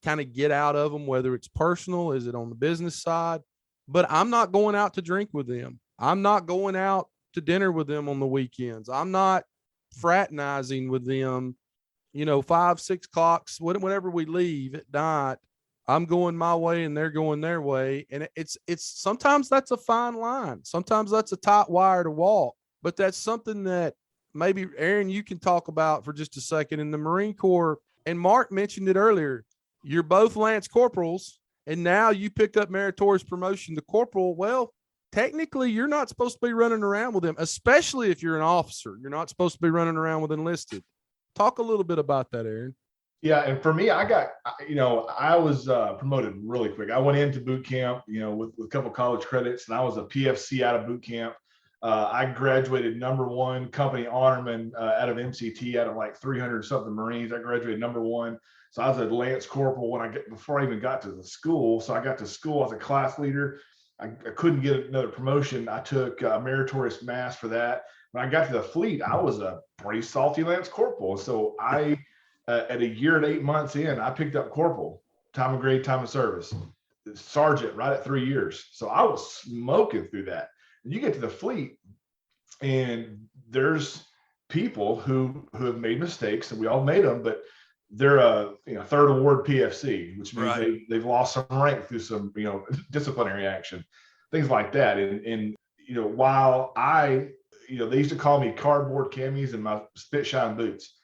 kind of get out of them, whether it's personal, is it on the business side. But I'm not going out to drink with them. I'm not going out to dinner with them on the weekends. I'm not fraternizing with them, 5, 6 o'clock, whenever we leave at night. I'm going my way and they're going their way. And it's sometimes that's a fine line. Sometimes that's a tight wire to walk, but that's something that maybe Aaron, you can talk about for just a second. In the Marine Corps, and Mark mentioned it earlier, you're both Lance Corporals, and now you pick up meritorious promotion to corporal. Well, technically you're not supposed to be running around with them, especially if you're an officer. You're not supposed to be running around with enlisted. Talk a little bit about that, Aaron. Yeah. And for me, I was promoted really quick. I went into boot camp, with a couple college credits, and I was a PFC out of boot camp. I graduated #1 company honorman out of MCT, out of like 300 something Marines. I graduated #1. So I was a Lance Corporal before I even got to the school. So I got to school as a class leader. I couldn't get another promotion. I took a meritorious mass for that. When I got to the fleet, I was a pretty salty Lance Corporal. So I, at a year and 8 months in, I picked up corporal, time of grade, time of service, sergeant right at 3 years. So I was smoking through that. And you get to the fleet, and there's people who have made mistakes, and we all made them, but they're a third award PFC, which means right. they've lost some rank through some disciplinary action, things like that. And while they used to call me cardboard camis and my spit shine boots.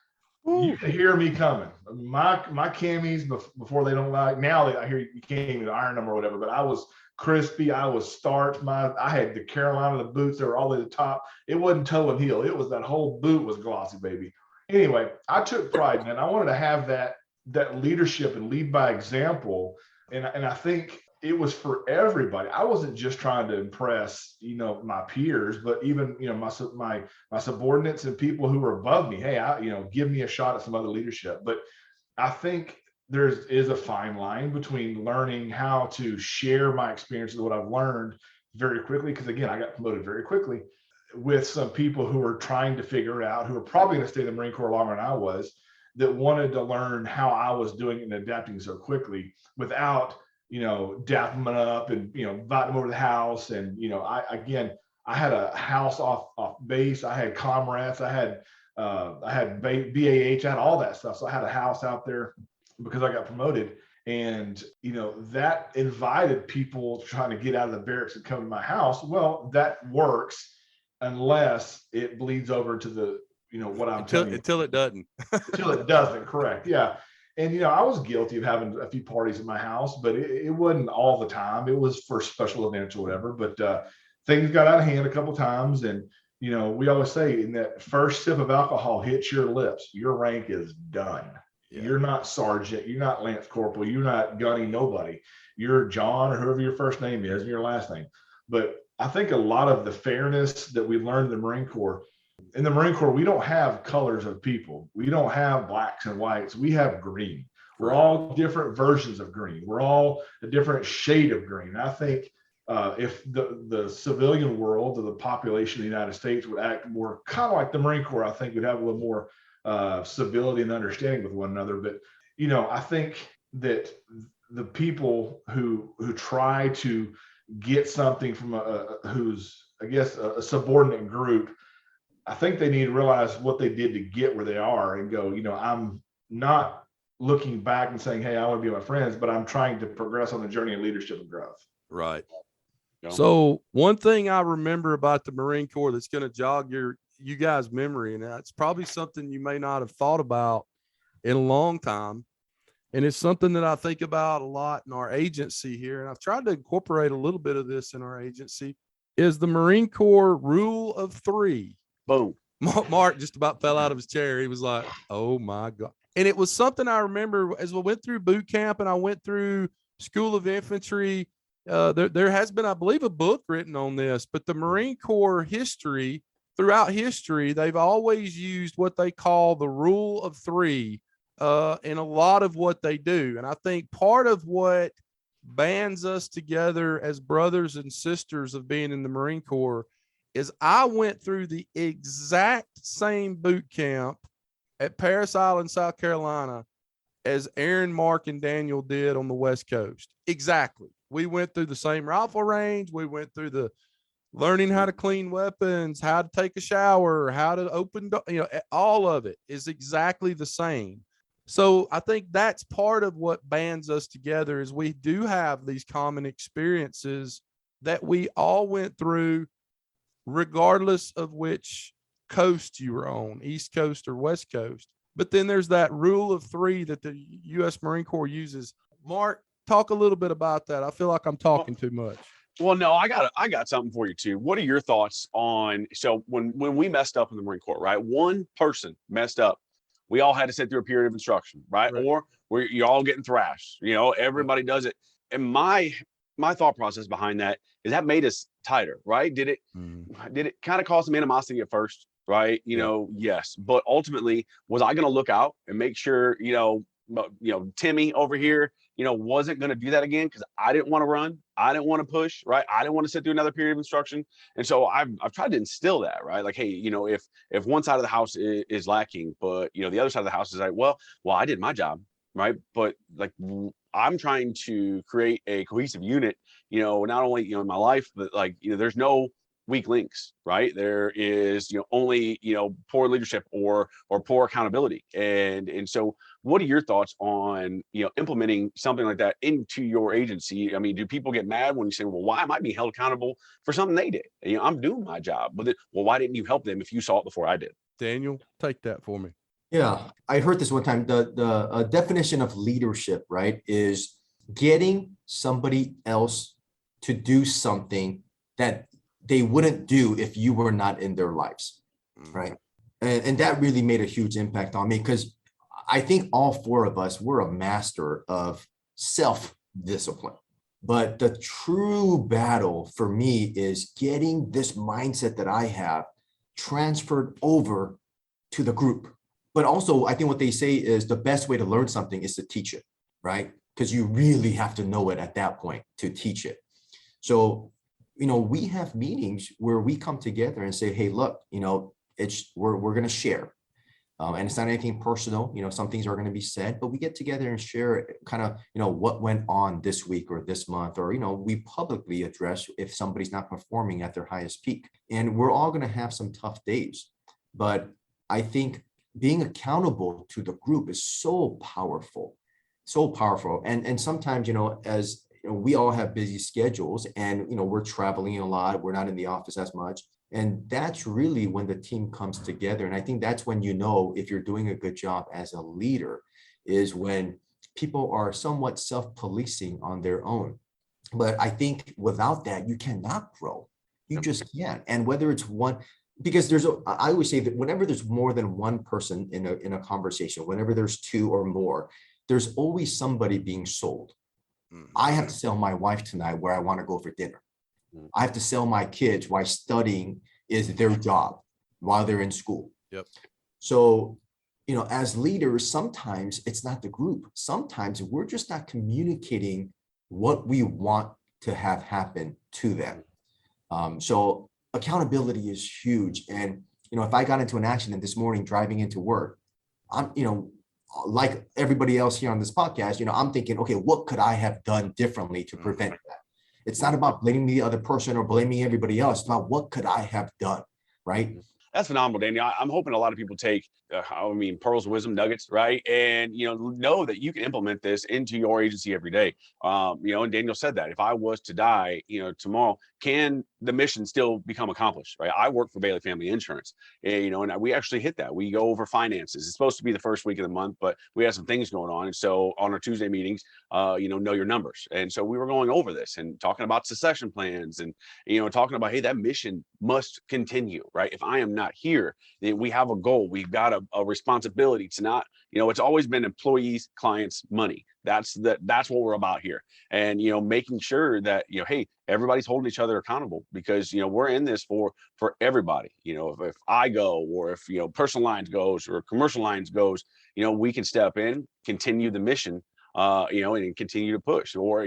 Ooh. You can hear me coming. My camis before they don't like. Now I hear you can't even iron them or whatever. But I was crispy. I was starched. I had the Carolina, the boots that were all the way to the top. It wasn't toe and heel. It was that whole boot was glossy, baby. anyway, I took pride in it. I wanted to have that leadership and lead by example. And I think it was for everybody. I wasn't just trying to impress, my peers, but even, my subordinates and people who were above me. Hey, give me a shot at some other leadership. But I think there is a fine line between learning how to share my experiences, what I've learned very quickly. Because again, I got promoted very quickly, with some people who were trying to figure it out, who were probably going to stay in the Marine Corps longer than I was, that wanted to learn how I was doing it and adapting so quickly without, dapping them up and, inviting them over to the house. And, I had a house off base. I had comrades. I had BAH. I had all that stuff. So I had a house out there because I got promoted. And, that invited people trying to get out of the barracks and come to my house. Well, that works unless it bleeds over to the, what I'm telling you. Until it doesn't. Until it doesn't, correct. Yeah. And, I was guilty of having a few parties in my house, but it wasn't all the time. It was for special events or whatever. But things got out of hand a couple of times. And, we always say, in that first sip of alcohol hits your lips, your rank is done. Yeah. You're not sergeant. You're not Lance Corporal. You're not gunny nobody. You're John or whoever your first name is and your last name. But I think a lot of the fairness that we learned in the Marine Corps, we don't have colors of people. We don't have blacks and whites. We have green. We're all different versions of green. We're all a different shade of green. And I think if the civilian world or the population of the United States would act more kind of like the Marine Corps, I think we'd have a little more civility and understanding with one another. But, I think that the people who try to get something from who's, I guess, a subordinate group, I think they need to realize what they did to get where they are and go, I'm not looking back and saying, hey, I want to be my friends, but I'm trying to progress on the journey of leadership and growth. Right. So one thing I remember about the Marine Corps that's going to jog you guys' memory, and that's probably something you may not have thought about in a long time, and it's something that I think about a lot in our agency here, and I've tried to incorporate a little bit of this in our agency, is the Marine Corps rule of 3. Boom. Mark just about fell out of his chair. He was like, oh my God. And it was something I remember as we went through boot camp and I went through School of Infantry. There has been, I believe, a book written on this, but the Marine Corps history, throughout history, they've always used what they call the rule of 3 in a lot of what they do. And I think part of what bands us together as brothers and sisters of being in the Marine Corps is I went through the exact same boot camp at Parris Island, South Carolina, as Aaron, Mark, and Daniel did on the West Coast. Exactly. We went through the same rifle range. We went through the learning how to clean weapons, how to take a shower, how to open, all of it is exactly the same. So I think that's part of what bands us together is we do have these common experiences that we all went through, regardless of which coast you were on, East Coast or West Coast. But then there's that rule of 3 that the U.S. Marine Corps uses. Mark, talk a little bit about that. I feel like I'm talking too much. Well, no, I got something for you too. What are your thoughts on, so when we messed up in the Marine Corps, right? One person messed up. We all had to sit through a period of instruction, right? Or you're all getting thrashed, everybody does it. And my thought process behind that is that made us tighter, right? Did it kind of cause some animosity at first, right? Yes. But ultimately, was I going to look out and make sure, Timmy over here, wasn't going to do that again because I didn't want to run. I didn't want to push, right? I didn't want to sit through another period of instruction. And so I've tried to instill that, right? Like, hey, if one side of the house is lacking, but, the other side of the house is like, well, I did my job, right? But like, I'm trying to create a cohesive unit, not only, in my life, but like, there's no weak links, right? There is, only, poor leadership or poor accountability. And so what are your thoughts on, implementing something like that into your agency? I mean, do people get mad when you say, well, why am I being held accountable for something they did? I'm doing my job, but then, well, why didn't you help them if you saw it before I did? Daniel, take that for me. Yeah, I heard this one time. The definition of leadership, right, is getting somebody else to do something that they wouldn't do if you were not in their lives, right? And that really made a huge impact on me, because I think all four of us were a master of self-discipline. But the true battle for me is getting this mindset that I have transferred over to the group. But also, I think what they say is the best way to learn something is to teach it, right? Because you really have to know it at that point to teach it. So, we have meetings where we come together and say, hey, look, we're going to share. And it's not anything personal. Some things are going to be said, but we get together and share kind of, what went on this week or this month, or, we publicly address if somebody's not performing at their highest peak. And we're all going to have some tough days. But I think being accountable to the group is so powerful. And sometimes, as we all have busy schedules, and, we're traveling a lot, we're not in the office as much. And that's really when the team comes together. And I think that's when if you're doing a good job as a leader, is when people are somewhat self-policing on their own. But I think without that, you cannot grow. You just can't. And whether it's one, because I always say that whenever there's more than one person in a conversation, whenever there's two or more, there's always somebody being sold. I have to sell my wife tonight where I want to go for dinner. I have to sell my kids why studying is their job while they're in school. Yep. So, as leaders, sometimes it's not the group. Sometimes we're just not communicating what we want to have happen to them. So accountability is huge. And, if I got into an accident this morning driving into work, I'm, like everybody else here on this podcast, I'm thinking, okay, what could I have done differently to prevent that? It's not about blaming the other person or blaming everybody else. It's about what could I have done, right? That's phenomenal, Danny. I'm hoping a lot of people take, pearls of wisdom nuggets, right? And, know that you can implement this into your agency every day. And Daniel said that if I was to die, tomorrow, can the mission still become accomplished, right? I work for Bailey Family Insurance, and we actually hit that. We go over finances. It's supposed to be the first week of the month, but we have some things going on. And so on our Tuesday meetings, know your numbers. And so we were going over this and talking about succession plans and, talking about, hey, that mission must continue, right? If I am not here, then we have a goal. We've got a responsibility to not, it's always been employees, clients, money. That's what we're about here. And, making sure that, hey, everybody's holding each other accountable, because, we're in this for everybody. If I go, or if, personal lines goes or commercial lines goes, we can step in, continue the mission, and continue to push, or,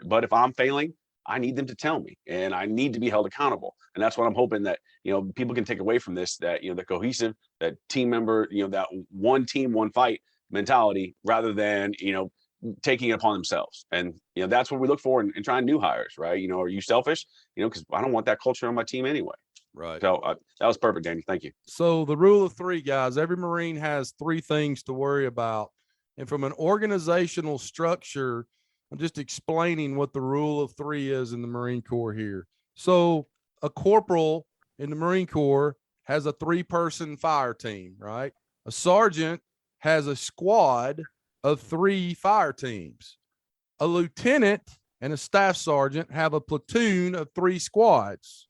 but if I'm failing, I need them to tell me, and I need to be held accountable. And that's what I'm hoping that, people can take away from this, that, the cohesive, that team member, that one team, one fight mentality, rather than, taking it upon themselves. And, that's what we look for in trying new hires, right? Are you selfish? Because I don't want that culture on my team anyway. Right. So that was perfect, Danny. Thank you. So the rule of three, guys, every Marine has three things to worry about. And from an organizational structure, I'm just explaining what the rule of three is in the Marine Corps here. So a corporal in the Marine Corps has a 3-person fire team, right? A sergeant has a squad of 3 fire teams. A lieutenant and a staff sergeant have a platoon of 3 squads,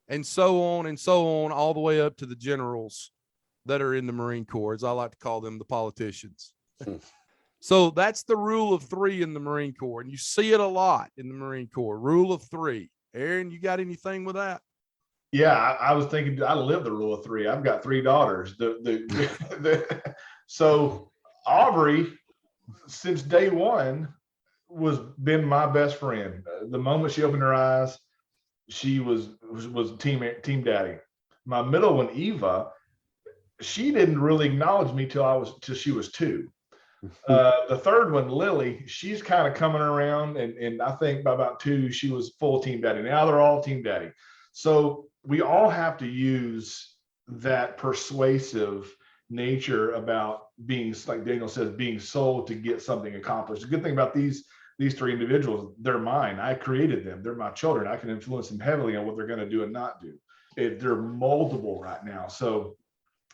and so on, all the way up to the generals that are in the Marine Corps, as I like to call them, the politicians. So that's the rule of three in the Marine Corps. And you see it a lot in the Marine Corps, rule of three. Aaron, you got anything with that? Yeah, I was thinking I live the rule of three. I've got 3 daughters. So Aubrey, since day one, been my best friend. The moment she opened her eyes, she was team daddy. My middle one, Eva, she didn't really acknowledge me till she was 2. The third one, Lily, she's kind of coming around, and I think by about 2, she was full team daddy. Now they're all team daddy. So we all have to use that persuasive nature about being, like Daniel says, being sold to get something accomplished. The good thing about these 3 individuals, they're mine. I created them. They're my children. I can influence them heavily on what they're going to do and not do. They're moldable right now. So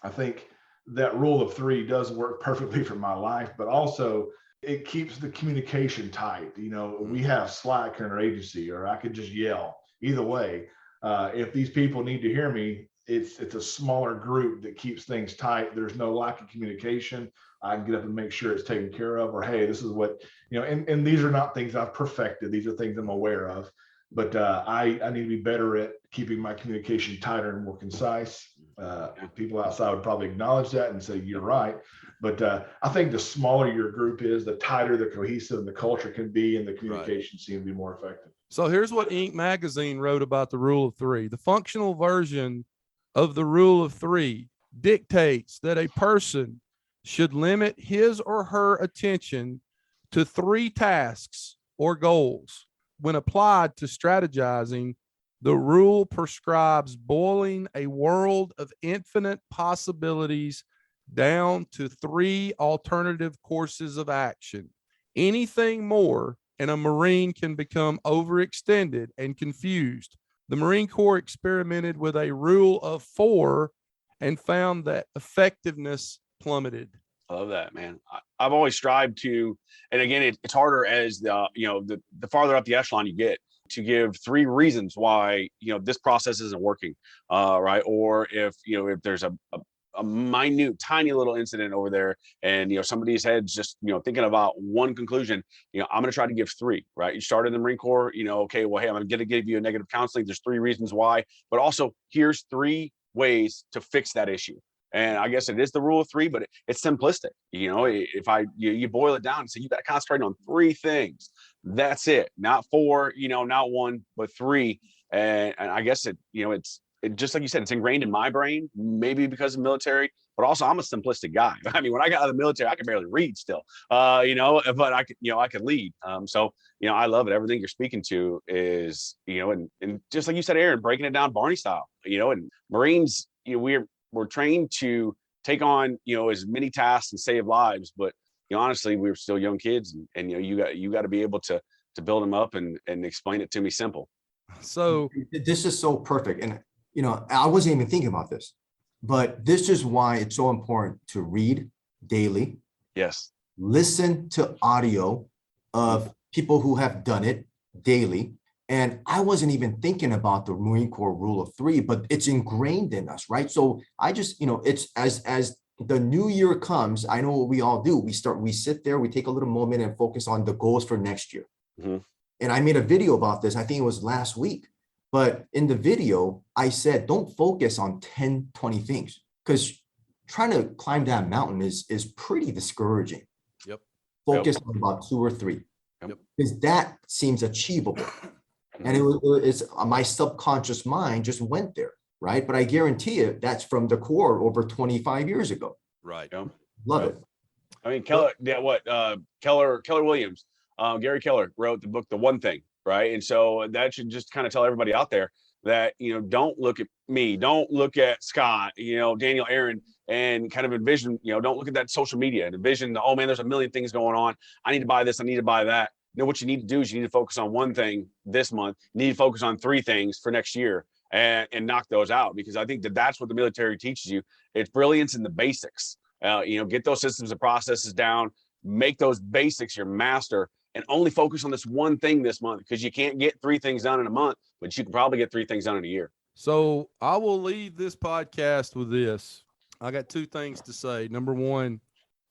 I think that rule of 3 does work perfectly for my life, but also it keeps the communication tight. We have Slack in our agency, or I could just yell. Either way, if these people need to hear me, it's a smaller group that keeps things tight. There's no lack of communication. I can get up and make sure it's taken care of, or hey, this is what, and these are not things I've perfected. These are things I'm aware of, but I need to be better at keeping my communication tighter and more concise. People outside would probably acknowledge that and say, you're right. But I think the smaller your group is, the tighter the cohesive and the culture can be, and the communication seems to be more effective. So here's what Inc. magazine wrote about the rule of three. The functional version of the rule of three dictates that a person should limit his or her attention to 3 tasks or goals. When applied to strategizing, the rule prescribes boiling a world of infinite possibilities down to 3 alternative courses of action. Anything more, and a Marine can become overextended and confused. The Marine Corps experimented with a rule of 4 and found that effectiveness plummeted. I love that, man. I've always strived to, and again, it's harder as the farther up the echelon you get, to give 3 reasons why this process isn't working, right? Or if there's a minute, tiny little incident over there, and somebody's head's just thinking about one conclusion. I'm going to try to give 3. Right? You started in the Marine Corps. Okay, well, hey, I'm going to give you a negative counseling. There's 3 reasons why, but also here's 3 ways to fix that issue. And I guess it is the rule of 3, but it's simplistic. If you boil it down and say you got to concentrate on 3 things. That's it. Not 4. Not 1, but 3. And I guess it just like you said, it's ingrained in my brain, maybe because of military, but also I'm a simplistic guy. I mean, when I got out of the military, I could barely read still, but I could lead. So I love it. Everything you're speaking to is, and just like you said, Aaron, breaking it down Barney style, and Marines, we're trained to take on, as many tasks and save lives, but honestly, we were still young kids, and you got to be able to build them up and explain it to me simple. So this is so perfect. And I wasn't even thinking about this, but this is why it's so important to read daily. Yes. Listen to audio of people who have done it daily. And I wasn't even thinking about the Marine Corps rule of 3, but it's ingrained in us, right? So I just, it's as the new year comes, I know what we all do. We sit there, we take a little moment and focus on the goals for next year. Mm-hmm. And I made a video about this. I think it was last week. But in the video, I said, don't focus on 10, 20 things, because trying to climb that mountain is pretty discouraging. Yep. Focus on about 2 or 3, because that seems achievable. And it's my subconscious mind just went there, right? But I guarantee you that's from the Corps over 25 years ago. Right. Love it. I mean, Keller Williams, Gary Keller wrote the book, The One Thing. Right. And so that should just kind of tell everybody out there that, don't look at me, don't look at Scott, Daniel, Aaron, and kind of envision, don't look at that social media and envision, oh man, there's a million things going on. I need to buy this. I need to buy that. What you need to do is you need to focus on one thing this month. You need to focus on 3 things for next year and knock those out, because I think that's what the military teaches you. It's brilliance in the basics. Get those systems and processes down, make those basics your master, and only focus on this one thing this month, because you can't get 3 things done in a month, but you can probably get 3 things done in a year. So I will leave this podcast with this. I got 2 things to say. Number 1,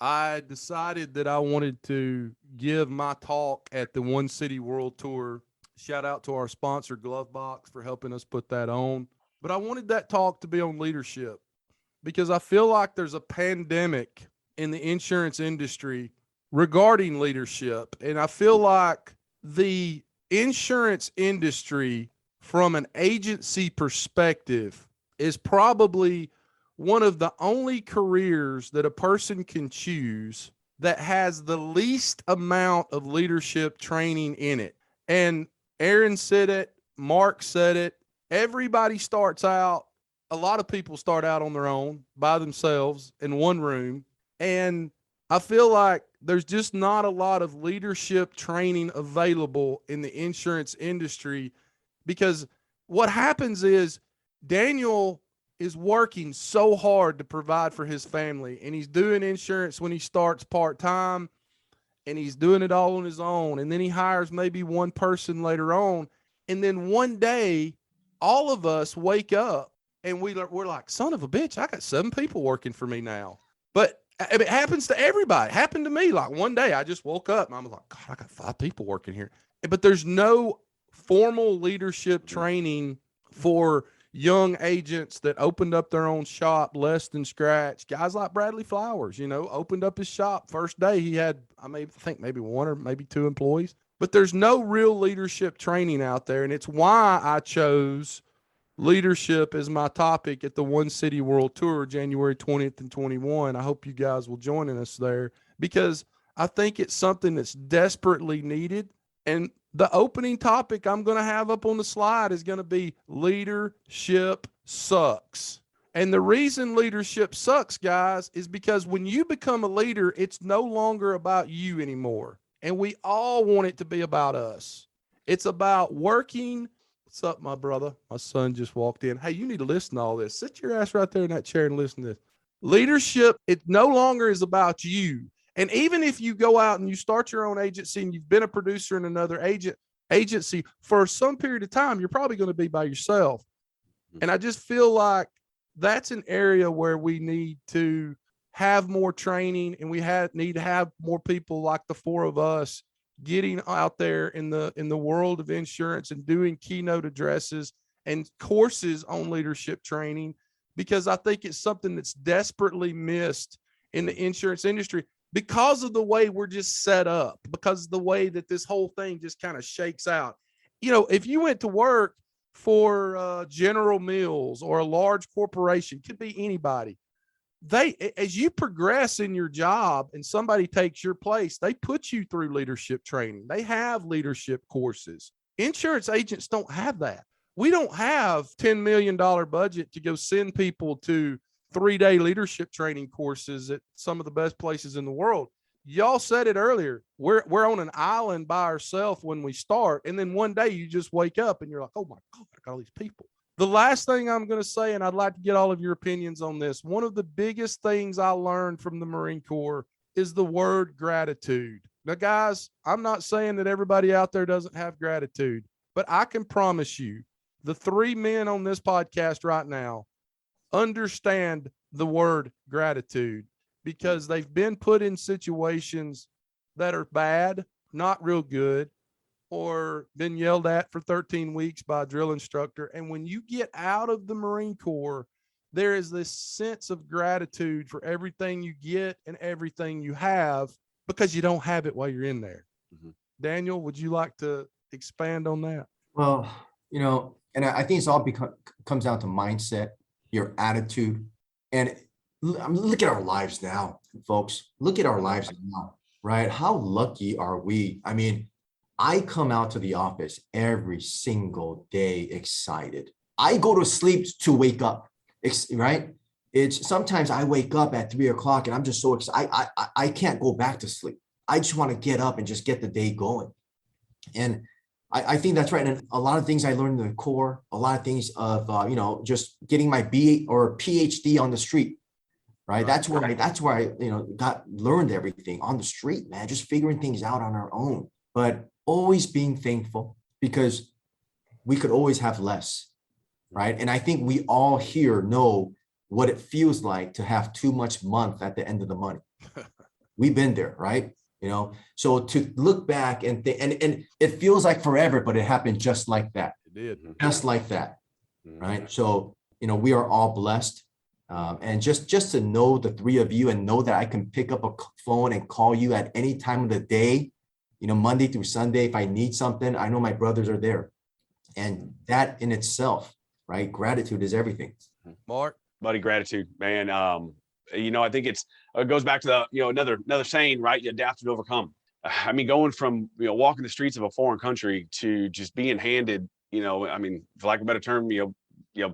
I decided that I wanted to give my talk at the One City World Tour. Shout out to our sponsor, GloveBox, for helping us put that on. But I wanted that talk to be on leadership, because I feel like there's a pandemic in the insurance industry regarding leadership. And I feel like the insurance industry, from an agency perspective, is probably one of the only careers that a person can choose that has the least amount of leadership training in it. And Aaron said it, Mark said it. Everybody starts out, a lot of people start out on their own, by themselves, in one room. And I feel like there's just not a lot of leadership training available in the insurance industry, because what happens is Daniel is working so hard to provide for his family, and he's doing insurance when he starts part-time, and he's doing it all on his own. And then he hires maybe one person later on. And then one day, all of us wake up And we're like, son of a bitch, I got 7 people working for me now. But it happens to everybody. It happened to me. Like one day I just woke up and I was like, God, I got 5 people working here. But there's no formal leadership training for young agents that opened up their own shop less than scratch. Guys like Bradley Flowers, opened up his shop. First day he had, I think maybe 1 or maybe 2 employees. But there's no real leadership training out there. And it's why I chose leadership as my topic at the One City World Tour, January 20th and 21. I hope you guys will join us there because I think it's something that's desperately needed. And the opening topic I'm going to have up on the slide is going to be leadership sucks. And the reason leadership sucks, guys, is because when you become a leader, it's no longer about you anymore. And we all want it to be about us. It's about working. What's up, my brother? My son just walked in. Hey, you need to listen to all this. Sit your ass right there in that chair and listen to this. Leadership, it no longer is about you. And even if you go out and you start your own agency and you've been a producer in another agency for some period of time, you're probably going to be by yourself. And I just feel like that's an area where we need to have more training, and we need to have more people like the 4 of us getting out there in the world of insurance and doing keynote addresses and courses on leadership training, because I think it's something that's desperately missed in the insurance industry because of the way we're just set up, because of the way that this whole thing just kind of shakes out. If you went to work for General Mills or a large corporation, could be anybody, as you progress in your job and somebody takes your place, they put you through leadership training. They have leadership courses. Insurance agents don't have that. We don't have $10 million budget to go send people to 3-day leadership training courses at some of the best places in the world. Y'all said it earlier. We're on an island by ourselves when we start. And then one day you just wake up and you're like, oh my God, I got all these people. The last thing I'm going to say, and I'd like to get all of your opinions on this, one of the biggest things I learned from the Marine Corps is the word gratitude. Now, guys, I'm not saying that everybody out there doesn't have gratitude, but I can promise you the 3 men on this podcast right now understand the word gratitude because they've been put in situations that are bad, not real good, or been yelled at for 13 weeks by a drill instructor. And when you get out of the Marine Corps, there is this sense of gratitude for everything you get and everything you have because you don't have it while you're in there. Mm-hmm. Daniel, would you like to expand on that? Well, and I think it's all comes down to mindset, your attitude. And look at our lives now, folks. Look at our lives now, right? How lucky are we? I mean, I come out to the office every single day excited. I go to sleep to wake up, right? It's sometimes I wake up at 3 o'clock and I'm just so excited. I can't go back to sleep. I just want to get up and just get the day going. And I think that's right. And a lot of things I learned in the Corps, a lot of things of, just getting my BA or PhD on the street, right? That's where I learned everything on the street, man, just figuring things out on our own. But always being thankful because we could always have less, right? And I think we all here know what it feels like to have too much month at the end of the month. We've been there, right? So to look back and it feels like forever, but it happened just like that. It did. Just like that, right? So, we are all blessed. And just to know the 3 of you and know that I can pick up a phone and call you at any time of the day, Monday through Sunday, if I need something, I know my brothers are there. And that in itself, right? Gratitude is everything. Mark? Buddy, gratitude, man. I think it goes back to the, another saying, right? You adapt and overcome. I mean, going from, walking the streets of a foreign country to just being handed, for lack of a better term,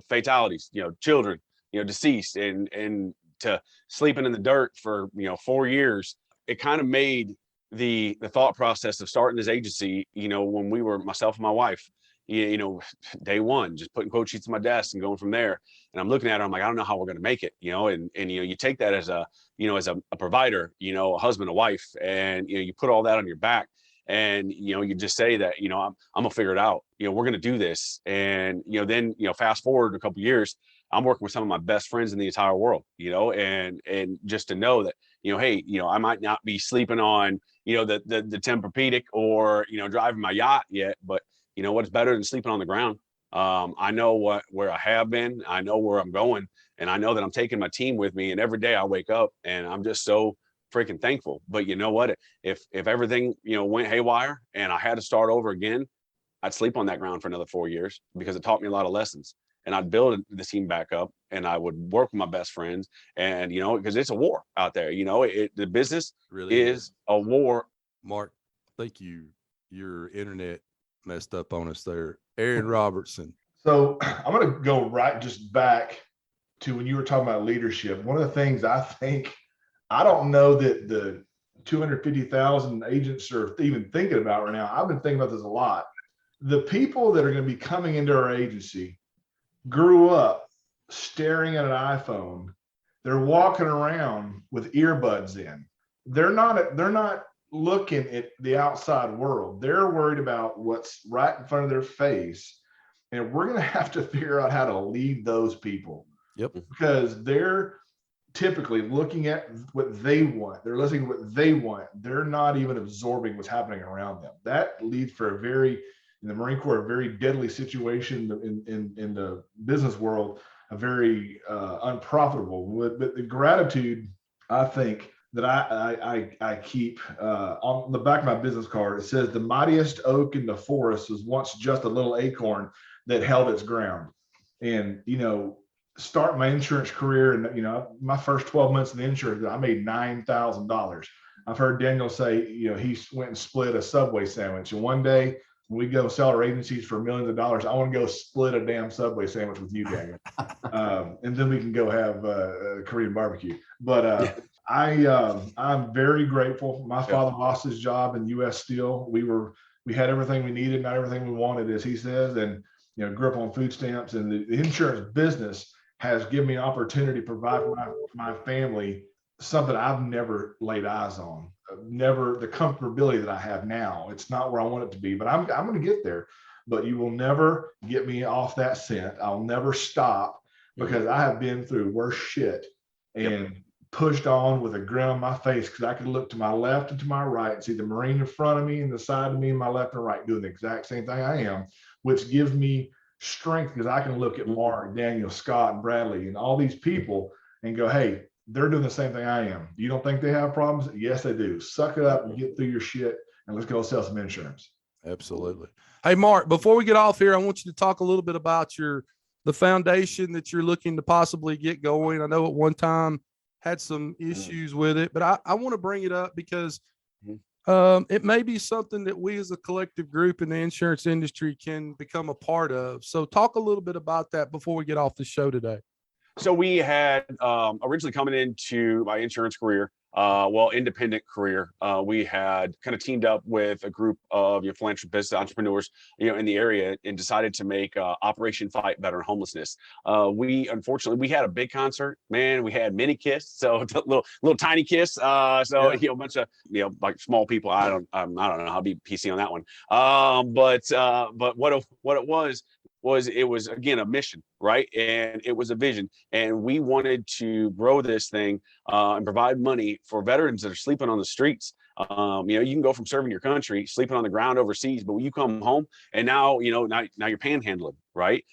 fatalities, children, deceased and to sleeping in the dirt for, 4 years. It kind of made the thought process of starting this agency, when we were myself and my wife, day one, just putting quote sheets on my desk and going from there. And I'm looking at her, I'm like, I don't know how we're going to make it, and you take that as a provider, a husband, a wife, and, you put all that on your back and, you just say that, I'm gonna figure it out, we're going to do this. And, then, fast forward a couple of years, I'm working with some of my best friends in the entire world, and just to know that, hey, I might not be sleeping on, the Tempur-Pedic or, driving my yacht yet, but what's better than sleeping on the ground? I know where I have been, I know where I'm going, and I know that I'm taking my team with me. And every day I wake up and I'm just so freaking thankful. But you know what? If everything, went haywire and I had to start over again, I'd sleep on that ground for another 4 years, because it taught me a lot of lessons. And I'd build the team back up, and I would work with my best friends. And, because it's a war out there, the business Really is a war. Mark, thank you. Your internet messed up on us there. Aron Robertson. So I'm going to go right just back to when you were talking about leadership. One of the things I don't know that the 250,000 agents are even thinking about right now. I've been thinking about this a lot. The people that are going to be coming into our agency grew up staring at an iPhone. They're walking around with earbuds in. They're not looking at the outside world. They're worried about what's right in front of their face. And we're going to have to figure out how to lead those people. Yep. Because they're typically looking at what they want. They're listening to what they want. They're not even absorbing what's happening around them. That leads for in the Marine Corps, a very deadly situation, in the business world, a very unprofitable. But the gratitude, I think, that I keep on the back of my business card, it says, the mightiest oak in the forest was once just a little acorn that held its ground. And, start my insurance career, and, my first 12 months in the insurance, I made $9,000. I've heard Daniel say, he went and split a Subway sandwich. And one day, when we go sell our agencies for millions of dollars, I want to go split a damn Subway sandwich with you, Daniel. And then we can go have a Korean barbecue. But I'm very grateful. My father lost his job in U.S. Steel. We had everything we needed, not everything we wanted, as he says, and grew up on food stamps. And the insurance business has given me an opportunity to provide for my family something I've never laid eyes on. Never the comfortability that I have now. It's not where I want it to be, but I'm going to get there. But you will never get me off that scent. I'll never stop, because I have been through worse shit and pushed on with a grin on my face, because I could look to my left and to my right and see the Marine in front of me and the side of me and my left and right doing the exact same thing I am, which gives me strength, because I can look at Mark, Daniel, Scott, and Bradley and all these people and go, hey, they're doing the same thing I am. You don't think they have problems? Yes, they do. Suck it up and get through your shit, and let's go sell some insurance. Absolutely. Hey, Mark, before we get off here, I want you to talk a little bit about the foundation that you're looking to possibly get going. I know at one time had some issues with it, but I want to bring it up because it may be something that we as a collective group in the insurance industry can become a part of. So talk a little bit about that before we get off the show today. So we had originally coming into my insurance career, independent career, we had kind of teamed up with a group of philanthropists, entrepreneurs, in the area, and decided to make Operation Fight Better Homelessness. Unfortunately, we had a big concert, man. We had mini Kiss, so little tiny Kiss. A bunch of like small people. I don't know how to be PC on that one. But what it was again a mission, right? And it was a vision, and we wanted to grow this thing and provide money for veterans that are sleeping on the streets. You can go from serving your country, sleeping on the ground overseas, but when you come home and now you're panhandling, right?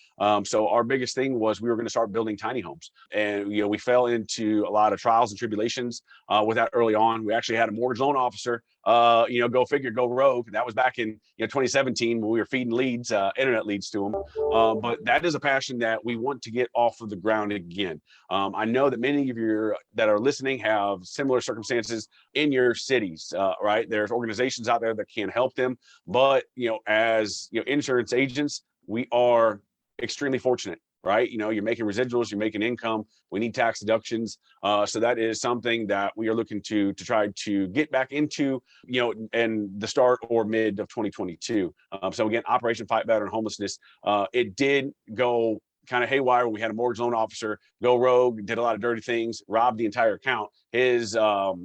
So our biggest thing was we were going to start building tiny homes, and we fell into a lot of trials and tribulations with that early on. We actually had a mortgage loan officer, go figure, go rogue. That was back in 2017 when we were feeding leads, internet leads to them. But that is a passion that we want to get off of the ground again. I know that many of you that are listening have similar circumstances in your cities, right? There's organizations out there that can help them, but as insurance agents, we are extremely fortunate, right? You're making residuals, you're making income. We need tax deductions. So that is something that we are looking to try to get back into, in the start or mid of 2022. So again, Operation Fight Better and Homelessness, it did go kind of haywire. We had a mortgage loan officer go rogue, did a lot of dirty things, robbed the entire account. His,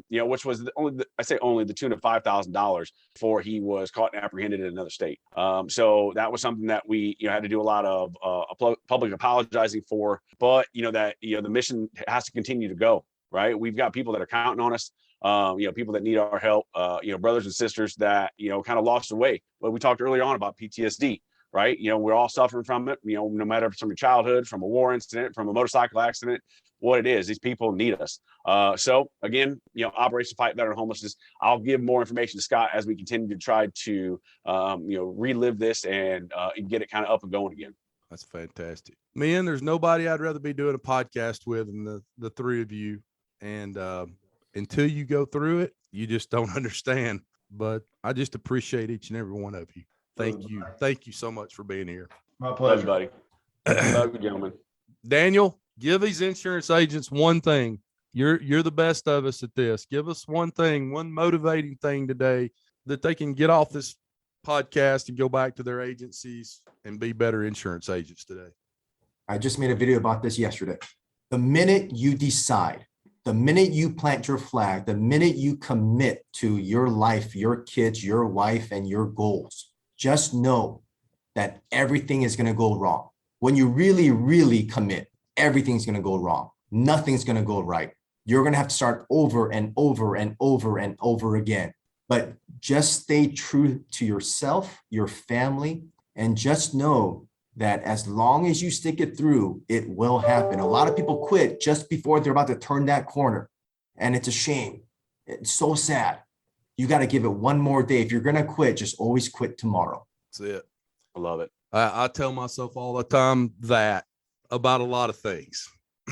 which was only the tune of $5,000 before he was caught and apprehended in another state. So that was something that we, had to do a lot of public apologizing for. But the mission has to continue to go. Right, we've got people that are counting on us. People that need our help. Brothers and sisters that kind of lost their way. But we talked earlier on about PTSD. Right, we're all suffering from it. No matter from your childhood, from a war incident, from a motorcycle accident, what it is, these people need us. So again, Operation Fight Veteran Homelessness. I'll give more information to Scott as we continue to try to relive this and get it kind of up and going again. That's fantastic, man. There's nobody I'd rather be doing a podcast with than the three of you. And until you go through it, you just don't understand. But I just appreciate each and every one of you. Thank you. Thank you so much for being here. My pleasure, buddy. Love you, gentlemen. Daniel, give these insurance agents one thing. You're the best of us at this. Give us one thing, one motivating thing today that they can get off this podcast and go back to their agencies and be better insurance agents today. I just made a video about this yesterday. The minute you decide, the minute you plant your flag, the minute you commit to your life, your kids, your wife, and your goals, just know that everything is going to go wrong. When you really, really commit, everything's going to go wrong. Nothing's going to go right. You're going to have to start over and over and over and over again. But just stay true to yourself, your family, and just know that as long as you stick it through, it will happen. A lot of people quit just before they're about to turn that corner. And it's a shame. It's so sad. You got to give it one more day. If you're going to quit, just always quit tomorrow. That's it. I love it. I tell myself all the time that about a lot of things.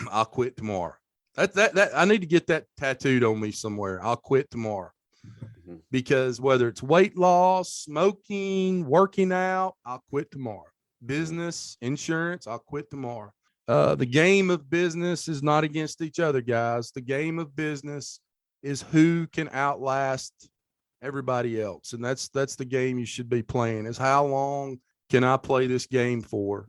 I'll quit tomorrow. That I need to get that tattooed on me somewhere. I'll quit tomorrow. Because whether it's weight loss, smoking, working out, I'll quit tomorrow. Business, insurance, I'll quit tomorrow. The game of business is not against each other, guys. The game of business is who can outlast everybody else. And that's the game you should be playing, is how long can I play this game for?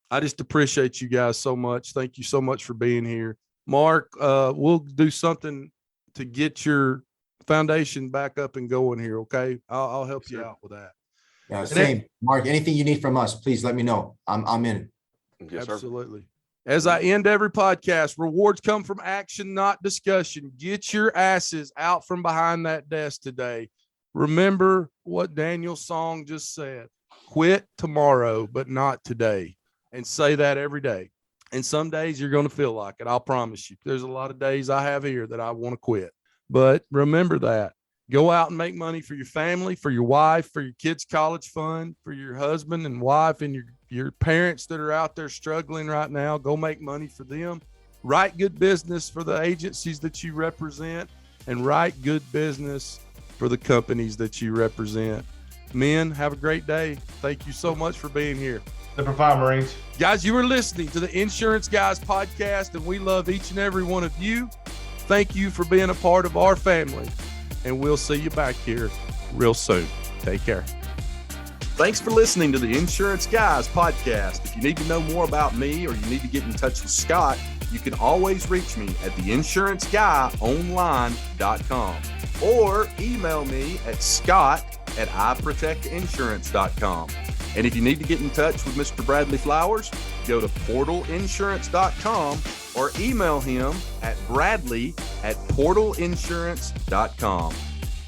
I just appreciate you guys so much. Thank you so much for being here. Mark, we'll do something to get your foundation back up and going here. Okay. I'll help you out with that. Yeah, same. Mark, anything you need from us, please let me know. I'm in. Yes, absolutely. Sir. As I end every podcast, rewards come from action, not discussion. Get your asses out from behind that desk today. Remember what Daniel Seong just said. Quit tomorrow, but not today. And say that every day. And some days you're going to feel like it. I'll promise you. There's a lot of days I have here that I want to quit. But remember that. Go out and make money for your family, for your wife, for your kids' college fund, for your husband and wife and your parents that are out there struggling right now. Go make money for them. Write good business for the agencies that you represent, and write good business for the companies that you represent. Men, have a great day. Thank you so much for being here. Semper Fi, Marines. Guys, you were listening to the Insurance Guys podcast, and we love each and every one of you. Thank you for being a part of our family, and we'll see you back here real soon. Take care. Thanks for listening to the Insurance Guys podcast. If you need to know more about me, or you need to get in touch with Scott, you can always reach me at theinsuranceguyonline.com or email me at scott@iprotectinsurance.com. And if you need to get in touch with Mr. Bradley Flowers, go to portalinsurance.com or email him at bradley@portalinsurance.com.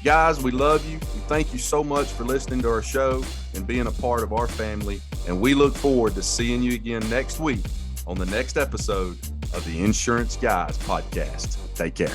Guys, we love you. We thank you so much for listening to our show and being a part of our family. And we look forward to seeing you again next week on the next episode of the Insurance Guys podcast. Take care.